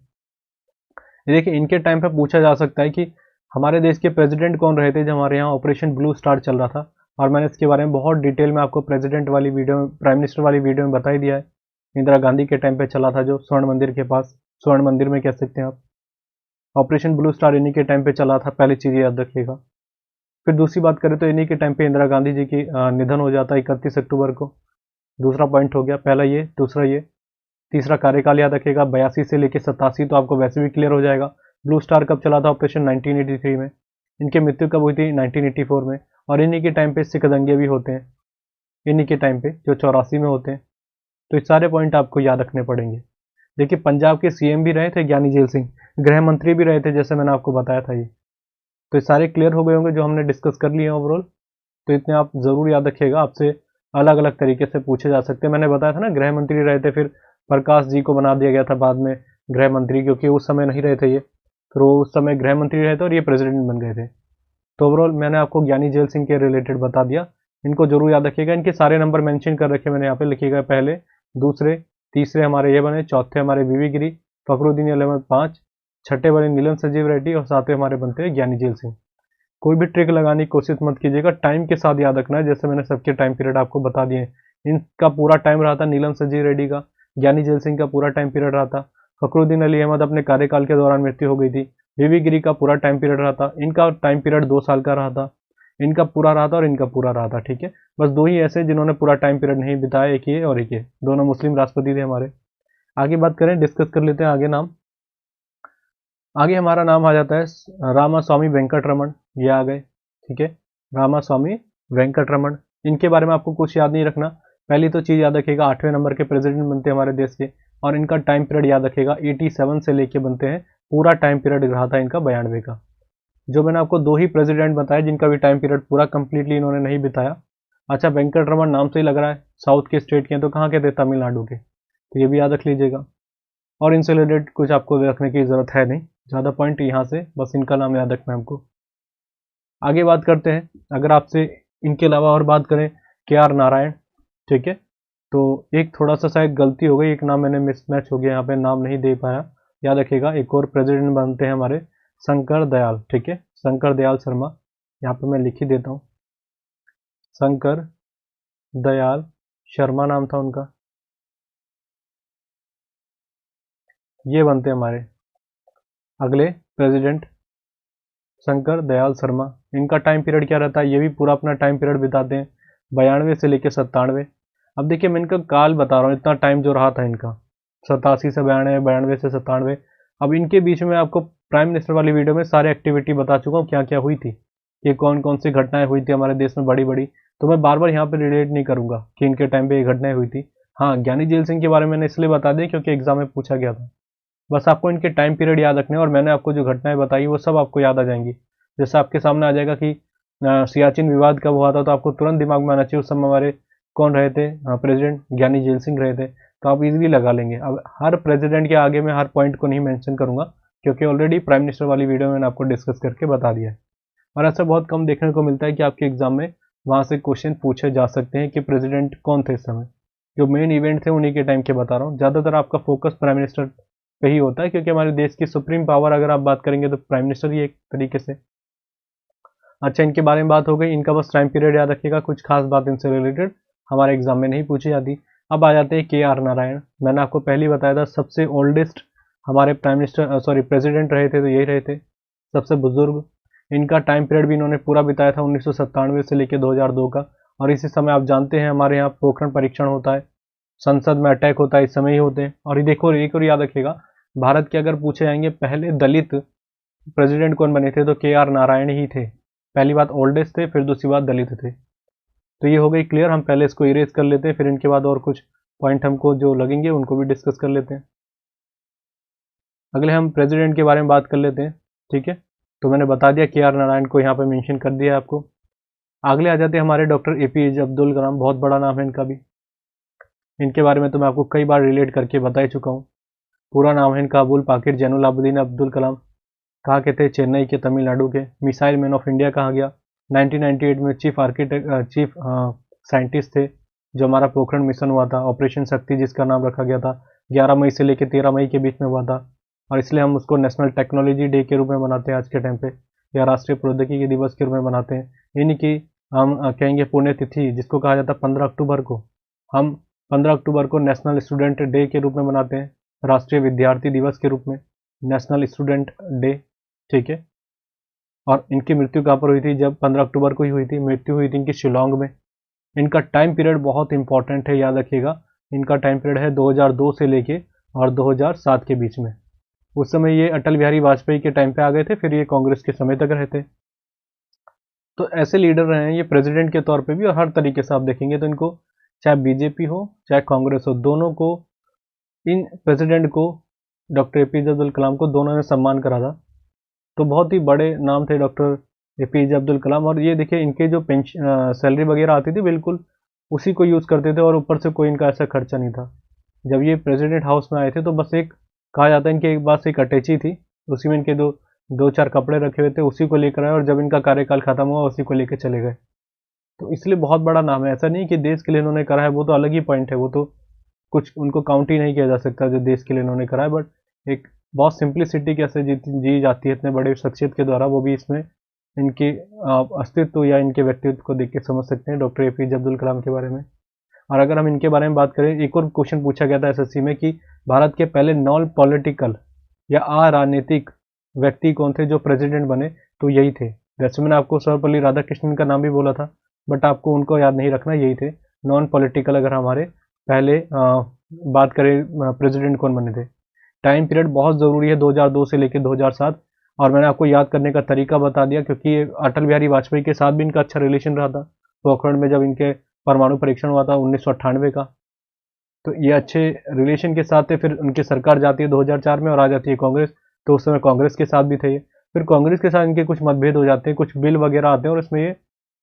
देखिए इनके टाइम पे पूछा जा सकता है कि हमारे देश के प्रेसिडेंट कौन रहे थे जब हमारे यहाँ ऑपरेशन ब्लू स्टार चल रहा था, और मैंने इसके बारे में बहुत डिटेल में आपको प्रेसिडेंट वाली वीडियो में, प्राइम मिनिस्टर वाली वीडियो में बता ही दिया है। इंदिरा गांधी के टाइम पे चला था, जो स्वर्ण मंदिर के पास, स्वर्ण मंदिर में कह सकते हैं आप, ऑपरेशन ब्लू स्टार इन्हीं के टाइम पे चला था, पहली चीज़ याद रखिएगा। फिर दूसरी बात करें तो इन्हीं के टाइम पे इंदिरा गांधी जी की निधन हो जाता है 31 अक्टूबर को। दूसरा पॉइंट हो गया, पहला ये, दूसरा ये। तीसरा कार्यकाल याद रखिएगा 82 से लेकर 87, तो आपको वैसे भी क्लियर हो जाएगा। ब्लू स्टार कब चला था ऑपरेशन 1983 में। इनकी मृत्यु कब हुई थी 1984 में। और इन्हीं के टाइम पे सिख दंगे भी होते हैं, इन्हीं के टाइम पे जो 84 में होते हैं। तो ये सारे पॉइंट आपको याद रखने पड़ेंगे। देखिए पंजाब के सीएम भी रहे थे ज्ञानी जेल सिंह, गृह मंत्री भी रहे थे, जैसे मैंने आपको बताया था ये। तो ये सारे क्लियर हो गए होंगे जो हमने डिस्कस कर लिए हैं ओवरऑल। तो इतने आप जरूर याद रखिएगा, आपसे अलग अलग तरीके से पूछे जा सकते हैं। मैंने बताया था ना गृह मंत्री रहे थे, फिर प्रकाश जी को बना दिया गया था बाद में गृह मंत्री, क्योंकि उस समय नहीं रहे थे ये, फिर वो उस समय गृह मंत्री रहे थे और ये प्रेसिडेंट बन गए थे। तो ओवरऑल मैंने आपको ज्ञानी जेल सिंह के रिलेटेड बता दिया, इनको जरूर याद रखिएगा। इनके सारे नंबर मेंशन कर रखे मैंने यहाँ पे, लिखिएगा पहले, दूसरे, तीसरे हमारे ये बने, चौथे हमारे वीवी गिरी, फखरुद्दीन अहमद 5, छठे बने नीलम संजीव रेड्डी और सातवें हमारे बनते हैं ज्ञानी जेल सिंह। कोई भी ट्रिक लगाने की कोशिश मत कीजिएगा, टाइम के साथ याद रखना है, जैसे मैंने सबके टाइम पीरियड आपको बता दिए। इनका पूरा टाइम रहा था नीलम संजीव रेड्डी का, ज्ञानी जेल सिंह का पूरा टाइम पीरियड रहा था, फखरुद्दीन अली अहमद अपने कार्यकाल के दौरान मृत्यु हो गई थी, वीवी गिरी का पूरा टाइम पीरियड रहा था, इनका टाइम पीरियड 2 साल का रहा था, इनका पूरा रहा था और इनका पूरा रहा था। ठीक है, बस दो ही ऐसे जिन्होंने पूरा टाइम पीरियड नहीं बिताया, एक ये और एक ये, दोनों मुस्लिम राष्ट्रपति थे हमारे। आगे बात करें, डिस्कस कर लेते हैं आगे नाम। आगे हमारा नाम आ जाता है रामास्वामी वेंकटरमण, ये आ गए। ठीक है, रामास्वामी वेंकटरमण, इनके बारे में आपको कुछ याद नहीं रखना। पहली तो चीज याद रखिएगा 8वें नंबर के प्रेसिडेंट बनते हैं हमारे देश के, और इनका टाइम पीरियड याद रखिएगा 87 से लेके बनते हैं, पूरा टाइम पीरियड रहा था इनका 92 का। जो मैंने आपको दो ही प्रेसिडेंट बताया जिनका भी टाइम पीरियड पूरा कंप्लीटली इन्होंने नहीं बिताया। अच्छा, वेंकटरमण नाम से ही लग रहा है साउथ के स्टेट के हैं, तो कहाँ के थे, तमिलनाडु के, तो ये भी याद रख लीजिएगा। और इनसे रिलेटेड कुछ आपको रखने की जरूरत है नहीं, ज़्यादा पॉइंट यहाँ से, बस इनका नाम याद रखना है हमको। आगे बात करते हैं, अगर आपसे इनके अलावा और बात करें, KR नारायण। ठीक है, तो एक थोड़ा सा शायद गलती हो गई, एक नाम मैंने मिसमैच हो गया, यहाँ पे नाम नहीं दे पाया, याद रखिएगा। एक और प्रेसिडेंट बनते हैं हमारे शंकर दयाल। ठीक है, शंकर दयाल शर्मा, यहाँ पे मैं लिख ही देता हूँ, शंकर दयाल शर्मा नाम था उनका, ये बनते हैं हमारे अगले प्रेसिडेंट, शंकर दयाल शर्मा। इनका टाइम पीरियड क्या रहता है, ये भी पूरा अपना टाइम पीरियड बिताते हैं 92 से लेकर 97। अब देखिए मैं इनका काल बता रहा हूँ, इतना टाइम जो रहा था इनका 87 से 92, 92 से 97। अब इनके बीच में आपको प्राइम मिनिस्टर वाली वीडियो में सारी एक्टिविटी बता चुका हूँ, क्या क्या हुई थी, ये कौन कौन सी घटनाएं हुई थी हमारे देश में बड़ी बड़ी। तो मैं बार बार यहाँ पे रिलेट नहीं करूंगा कि इनके टाइम पे ये घटनाएं हुई थी। हाँ, ज्ञानी जेल सिंह के बारे में मैंने इसलिए बता दिया क्योंकि एग्जाम में पूछा गया था। बस आपको इनके टाइम पीरियड याद रखने और मैंने आपको जो घटनाएं बताई वो सब आपको याद आ जाएंगी। जैसे आपके सामने आ जाएगा कि सियाचिन विवाद कब हुआ था, तो आपको तुरंत दिमाग में आना चाहिए उस समय हमारे कौन रहे थे, प्रेसिडेंट ज्ञानी जेल सिंह रहे थे, तो आप इजीली लगा लेंगे। अब हर प्रेसिडेंट के आगे मैं हर पॉइंट को नहीं मेंशन करूंगा क्योंकि ऑलरेडी प्राइम मिनिस्टर वाली वीडियो में मैंने आपको डिस्कस करके बता दिया है। और ऐसा बहुत कम देखने को मिलता है कि आपके एग्जाम में वहां से क्वेश्चन पूछे जा सकते हैं कि प्रेसिडेंट कौन थे इस समय। जो मेन इवेंट थे उन्हीं के टाइम के बता रहा हूँ, ज़्यादातर आपका फोकस प्राइम मिनिस्टर पे ही होता है क्योंकि हमारे देश की सुप्रीम पावर अगर आप बात करेंगे तो प्राइम मिनिस्टर ही एक तरीके से। अच्छा, इनके बारे में बात हो गई, इनका बस टाइम पीरियड याद रखिएगा, कुछ खास बात इनसे रिलेटेड हमारे एग्जाम में नहीं पूछी जाती। अब आ जाते हैं KR नारायण। मैंने आपको पहले ही बताया था सबसे ओल्डेस्ट हमारे प्राइम मिनिस्टर प्रेसिडेंट रहे थे, तो यही रहे थे सबसे बुजुर्ग। इनका टाइम पीरियड भी इन्होंने पूरा बिताया था 1997 से लेकर 2002 का। और इसी समय आप जानते हैं हमारे यहाँ पोखरण परीक्षण होता है, संसद में अटैक होता है, इस समय ही होते हैं। और ये देखो, एक और याद रखिएगा, भारत के अगर पूछे जाएंगे पहले दलित प्रेसिडेंट कौन बने थे तो KR नारायण ही थे। पहली बात ओल्डेस्ट थे, फिर दूसरी बात दलित थे। तो ये हो गई क्लियर, हम पहले इसको इरेज कर लेते हैं, फिर इनके बाद और कुछ पॉइंट हमको जो लगेंगे उनको भी डिस्कस कर लेते हैं। अगले हम प्रेसिडेंट के बारे में बात कर लेते हैं। ठीक है, तो मैंने बता दिया KR नारायण को यहाँ पे मेंशन कर दिया आपको। अगले आ जाते हैं हमारे डॉक्टर APJ अब्दुल कलाम, बहुत बड़ा नाम है इनका भी। इनके बारे में तो मैं आपको कई बार रिलेट करके बता ही चुका हूँ। पूरा नाम है इनका अबुल पाकिर जैनुल आबदीन अब्दुल कलाम। कहाँ के थे, चेन्नई के, तमिलनाडु के। मिसाइल मैन ऑफ इंडिया कहा गया। 1998 में चीफ साइंटिस्ट थे जो हमारा पोखरण मिशन हुआ था, ऑपरेशन शक्ति जिसका नाम रखा गया था, 11 मई से लेकर 13 मई के बीच में हुआ था। और इसलिए हम उसको नेशनल टेक्नोलॉजी डे के रूप में मनाते हैं आज के टाइम पे, या राष्ट्रीय प्रौद्योगिकी दिवस के रूप में मनाते हैं। यानी कि हम कहेंगे पुण्यतिथि जिसको कहा जाता है 15 अक्टूबर को, हम 15 अक्टूबर को नेशनल स्टूडेंट डे के रूप में मनाते हैं, राष्ट्रीय विद्यार्थी दिवस के रूप में, नेशनल स्टूडेंट डे। ठीक है, और इनकी मृत्यु कहाँ पर हुई थी, जब 15 अक्टूबर को ही हुई थी, मृत्यु हुई थी इनकी शिलोंग में। इनका टाइम पीरियड बहुत इंपॉर्टेंट है, याद रखिएगा इनका टाइम पीरियड है 2002 से लेके और 2007 के बीच में। उस समय ये अटल बिहारी वाजपेयी के टाइम पे आ गए थे, फिर ये कांग्रेस के समय तक रहे थे। तो ऐसे लीडर रहे हैं ये प्रेसिडेंट के तौर पे भी, और हर तरीके से आप देखेंगे तो इनको चाहे बीजेपी हो चाहे कांग्रेस हो, दोनों को, इन प्रेसिडेंट को, डॉक्टर एपीजे अब्दुल कलाम को, दोनों ने सम्मान करा था। तो बहुत ही बड़े नाम थे डॉक्टर एपीजे अब्दुल कलाम। और ये देखिए इनके जो पेंशन सैलरी वगैरह आती थी बिल्कुल उसी को यूज़ करते थे, और ऊपर से कोई इनका ऐसा खर्चा नहीं था। जब ये प्रेसिडेंट हाउस में आए थे तो बस एक कहा जाता है इनके एक पास एक अटैची थी, उसी में इनके दो चार कपड़े रखे हुए थे, उसी को लेकर आए, और जब इनका कार्यकाल खत्म हुआ उसी को लेकर चले गए। तो इसलिए बहुत बड़ा नाम है। ऐसा नहीं कि देश के लिए इन्होंने करा है, वो तो अलग ही पॉइंट है, वो तो कुछ उनको काउंट ही नहीं किया जा सकता जो देश के लिए इन्होंने करा है। बट एक बहुत सिंप्लिसिटी कैसे जी जाती है इतने बड़े शख्सियत के द्वारा, वो भी इसमें इनके अस्तित्व या इनके व्यक्तित्व को देख के समझ सकते हैं डॉक्टर एपीजे अब्दुल कलाम के बारे में। और अगर हम इनके बारे में बात करें, एक और क्वेश्चन पूछा गया था एसएससी में कि भारत के पहले नॉन पॉलिटिकल या अराजनीतिक व्यक्ति कौन थे जो प्रेसिडेंट बने, तो यही थे। जैसे मैंने आपको सर्वपल्ली राधाकृष्णन का नाम भी बोला था, बट आपको उनको याद नहीं रखना, यही थे नॉन पॉलिटिकल। अगर हमारे पहले बात करें प्रेसिडेंट कौन बने थे, टाइम पीरियड बहुत ज़रूरी है 2002 से लेकर 2007। और मैंने आपको याद करने का तरीका बता दिया, क्योंकि अटल बिहारी वाजपेयी के साथ भी इनका अच्छा रिलेशन रहा था पोखरण में, जब इनके परमाणु परीक्षण हुआ था 1998 का। तो ये अच्छे रिलेशन के साथ थे। फिर उनकी सरकार जाती है 2004 में और आ जाती है कांग्रेस, तो उस समय कांग्रेस के साथ भी थे ये। फिर कांग्रेस के साथ इनके कुछ मतभेद हो जाते हैं, कुछ बिल वगैरह आते हैं और इसमें ये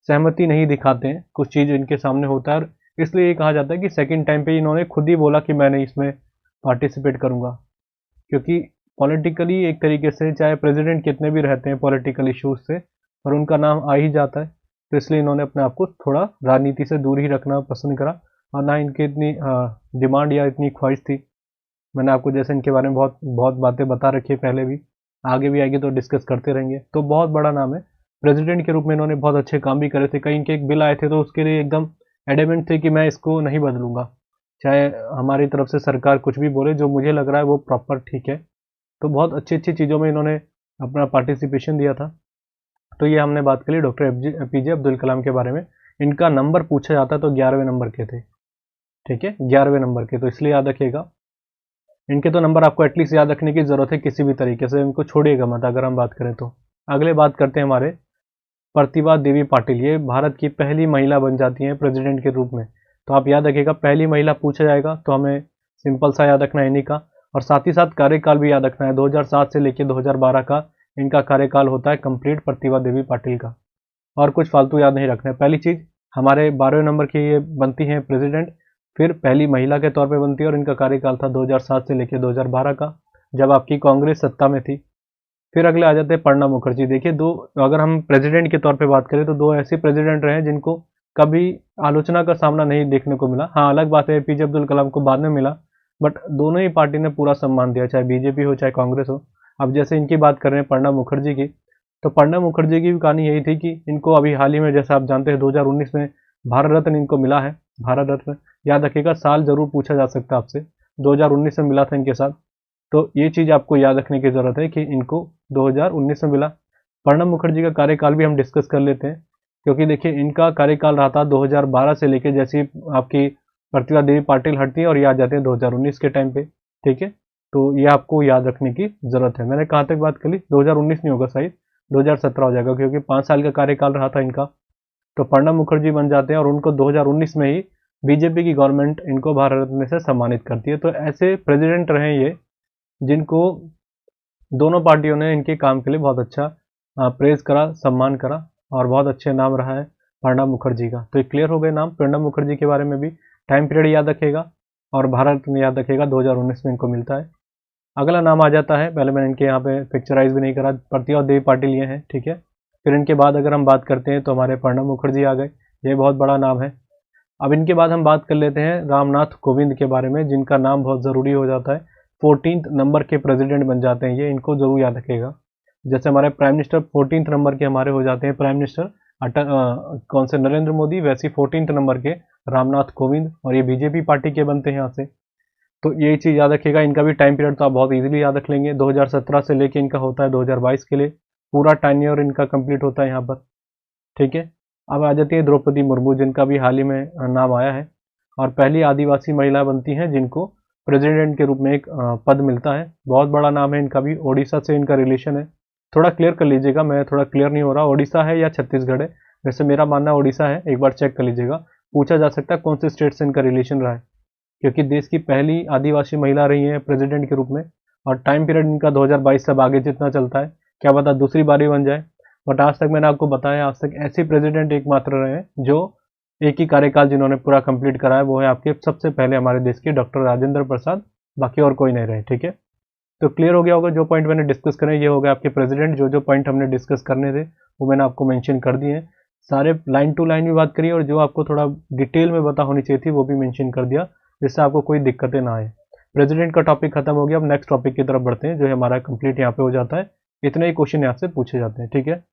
सहमति नहीं दिखाते हैं, कुछ चीज़ इनके सामने होता है, और इसलिए ये कहा जाता है कि सेकेंड टाइम पे इन्होंने खुद ही बोला कि मैं नहीं इसमें पार्टिसिपेट करूँगा। क्योंकि पॉलिटिकली एक तरीके से चाहे प्रेसिडेंट कितने भी रहते हैं पॉलिटिकल इश्यूज से, पर उनका नाम आ ही जाता है, तो इसलिए इन्होंने अपने आप को थोड़ा राजनीति से दूर ही रखना पसंद करा। और ना इनकी इतनी डिमांड या इतनी ख्वाहिश थी। मैंने आपको जैसे इनके बारे में बहुत बहुत बातें बता रखी है पहले भी, आगे भी आएगी तो डिस्कस करते रहेंगे। तो बहुत बड़ा नाम है। प्रेसिडेंट के रूप में इन्होंने बहुत अच्छे काम भी करे थे। कई इनके एक बिल आए थे तो उसके लिए एकदम एडेमेंट थे कि मैं इसको नहीं बदलूंगा, चाहे हमारी तरफ से सरकार कुछ भी बोले, जो मुझे लग रहा है वो प्रॉपर ठीक है। तो बहुत अच्छी अच्छी चीज़ों में इन्होंने अपना पार्टिसिपेशन दिया था। तो ये हमने बात करी डॉक्टर एपीजे अब्दुल कलाम के बारे में। इनका नंबर पूछा जाता तो 11वें नंबर के थे, ठीक है, 11वें नंबर के, तो इसलिए याद रखिएगा। इनके तो नंबर आपको एटलीस्ट याद रखने की ज़रूरत है, किसी भी तरीके से इनको छोड़िएगा मत अगर हम बात करें तो। अगले बात करते हैं हमारे प्रतिभा देवी पाटिल। ये भारत की पहली महिला बन जाती हैं प्रेसिडेंट के रूप में। तो आप याद रखिएगा, पहली महिला पूछा जाएगा तो हमें सिंपल सा याद रखना है इन्हीं का। और साथ ही साथ कार्यकाल भी याद रखना है, 2007 से लेकर 2012 का इनका कार्यकाल होता है कंप्लीट प्रतिभा देवी पाटिल का। और कुछ फालतू याद नहीं रखना है। पहली चीज़, हमारे 12वें नंबर की ये बनती हैं प्रेसिडेंट, फिर पहली महिला के तौर पे बनती है, और इनका कार्यकाल था 2007 से लेकर 2012 का, जब आपकी कांग्रेस सत्ता में थी। फिर अगले आ जाते हैं प्रणब मुखर्जी। देखिए दो, अगर हम प्रेसिडेंट के तौर पे बात करें तो दो ऐसे प्रेसिडेंट रहे हैं जिनको कभी आलोचना का सामना नहीं देखने को मिला। हाँ, अलग बात है एपीजे अब्दुल कलाम को बाद में मिला, बट दोनों ही पार्टी ने पूरा सम्मान दिया, चाहे बीजेपी हो चाहे कांग्रेस हो। अब जैसे इनकी बात कर रहे हैं प्रणब मुखर्जी की, तो प्रणब मुखर्जी की भी कहानी यही थी कि इनको अभी हाल ही में, जैसा आप जानते हैं, 2019 में भारत रत्न इनको मिला है। भारत रत्न याद रखिएगा, साल जरूर पूछा जा सकता है आपसे, 2019 में मिला था इनके साथ। तो ये चीज़ आपको याद रखने की ज़रूरत है कि इनको 2019 में मिला। प्रणब मुखर्जी का कार्यकाल भी हम डिस्कस कर लेते हैं, क्योंकि देखिए इनका कार्यकाल रहा था 2012 से लेकर, जैसी आपकी प्रतिभा देवी पाटिल हटती है और ये आ जाते हैं 2019 के टाइम पे, ठीक है। तो ये आपको याद रखने की ज़रूरत है। मैंने कहाँ तक बात करी, 2019 नहीं होगा, शायद 2017 हो जाएगा, क्योंकि 5 साल का कार्यकाल रहा था इनका। तो प्रणब मुखर्जी बन जाते हैं और उनको 2019 में ही बीजेपी की गवर्नमेंट इनको भारत रत्न से सम्मानित करती है। तो ऐसे प्रेसिडेंट रहे ये जिनको दोनों पार्टियों ने इनके काम के लिए बहुत अच्छा प्रेज करा, सम्मान करा, और बहुत अच्छे नाम रहा है प्रणब मुखर्जी का। तो ये क्लियर हो गए नाम प्रणब मुखर्जी के बारे में भी। टाइम पीरियड याद रखेगा और भारत में याद रखेगा, 2019 में इनको मिलता है। अगला नाम आ जाता है, पहले मैंने इनके यहाँ पे पिक्चराइज भी नहीं करा, प्रतिभा देवी पाटिल ये हैं, ठीक है। फिर इनके बाद अगर हम बात करते हैं तो हमारे प्रणब मुखर्जी आ गए, ये बहुत बड़ा नाम है। अब इनके बाद हम बात कर लेते हैं रामनाथ कोविंद के बारे में, जिनका नाम बहुत ज़रूरी हो जाता है। 14th नंबर के प्रेसिडेंट बन जाते हैं ये, इनको जरूर याद रखेगा। जैसे हमारे प्राइम मिनिस्टर 14th नंबर के हमारे हो जाते हैं प्राइम मिनिस्टर कौन से, नरेंद्र मोदी, वैसे ही 14th नंबर के रामनाथ कोविंद, और ये बीजेपी पार्टी के बनते हैं यहाँ से। तो ये चीज़ याद रखिएगा। इनका भी टाइम पीरियड तो आप बहुत इजीली याद रख लेंगे, 2017 से लेके इनका होता है 2022 के लिए, पूरा टेन्योर इनका कंप्लीट होता है यहाँ पर, ठीक है। अब आ जाती है द्रौपदी मुर्मू, जिनका भी हाल ही में नाम आया है, और पहली आदिवासी महिला बनती हैं जिनको प्रेसिडेंट के रूप में एक पद मिलता है। बहुत बड़ा नाम है इनका भी, ओडिशा से इनका रिलेशन है। थोड़ा क्लियर कर लीजिएगा, मैं थोड़ा क्लियर नहीं हो रहा, ओडिशा है या छत्तीसगढ़ है। वैसे मेरा मानना ओडिशा है, एक बार चेक कर लीजिएगा। पूछा जा सकता है कौन से स्टेट से इनका रिलेशन रहा है, क्योंकि देश की पहली आदिवासी महिला रही है प्रेसिडेंट के रूप में। और टाइम पीरियड इनका 2022 से अब आगे जितना चलता है, क्या पता दूसरी बारी बन जाए। बट आज तक मैंने आपको बताया, आज तक ऐसे प्रेसिडेंट एकमात्र रहे हैं जो एक ही कार्यकाल जिन्होंने पूरा कंप्लीट करा है, वो है आपके सबसे पहले हमारे देश के डॉक्टर राजेंद्र प्रसाद। बाकी और कोई नहीं रहे, ठीक है। तो क्लियर हो गया होगा, जो पॉइंट मैंने डिस्कस करे ये हो गए आपके प्रेसिडेंट। जो जो पॉइंट हमने डिस्कस करने थे वो मैंने आपको मेंशन कर दिए हैं सारे, लाइन टू लाइन भी बात करिए, और जो आपको थोड़ा डिटेल में पता होनी चाहिए थी वो भी मेंशन कर दिया, जिससे आपको कोई दिक्कतें ना आए। प्रेसिडेंट का टॉपिक खत्म हो गया, अब नेक्स्ट टॉपिक की तरफ बढ़ते हैं, जो हमारा कंप्लीट यहाँ पे हो जाता है। इतने ही क्वेश्चन यहाँ से पूछे जाते हैं, ठीक है।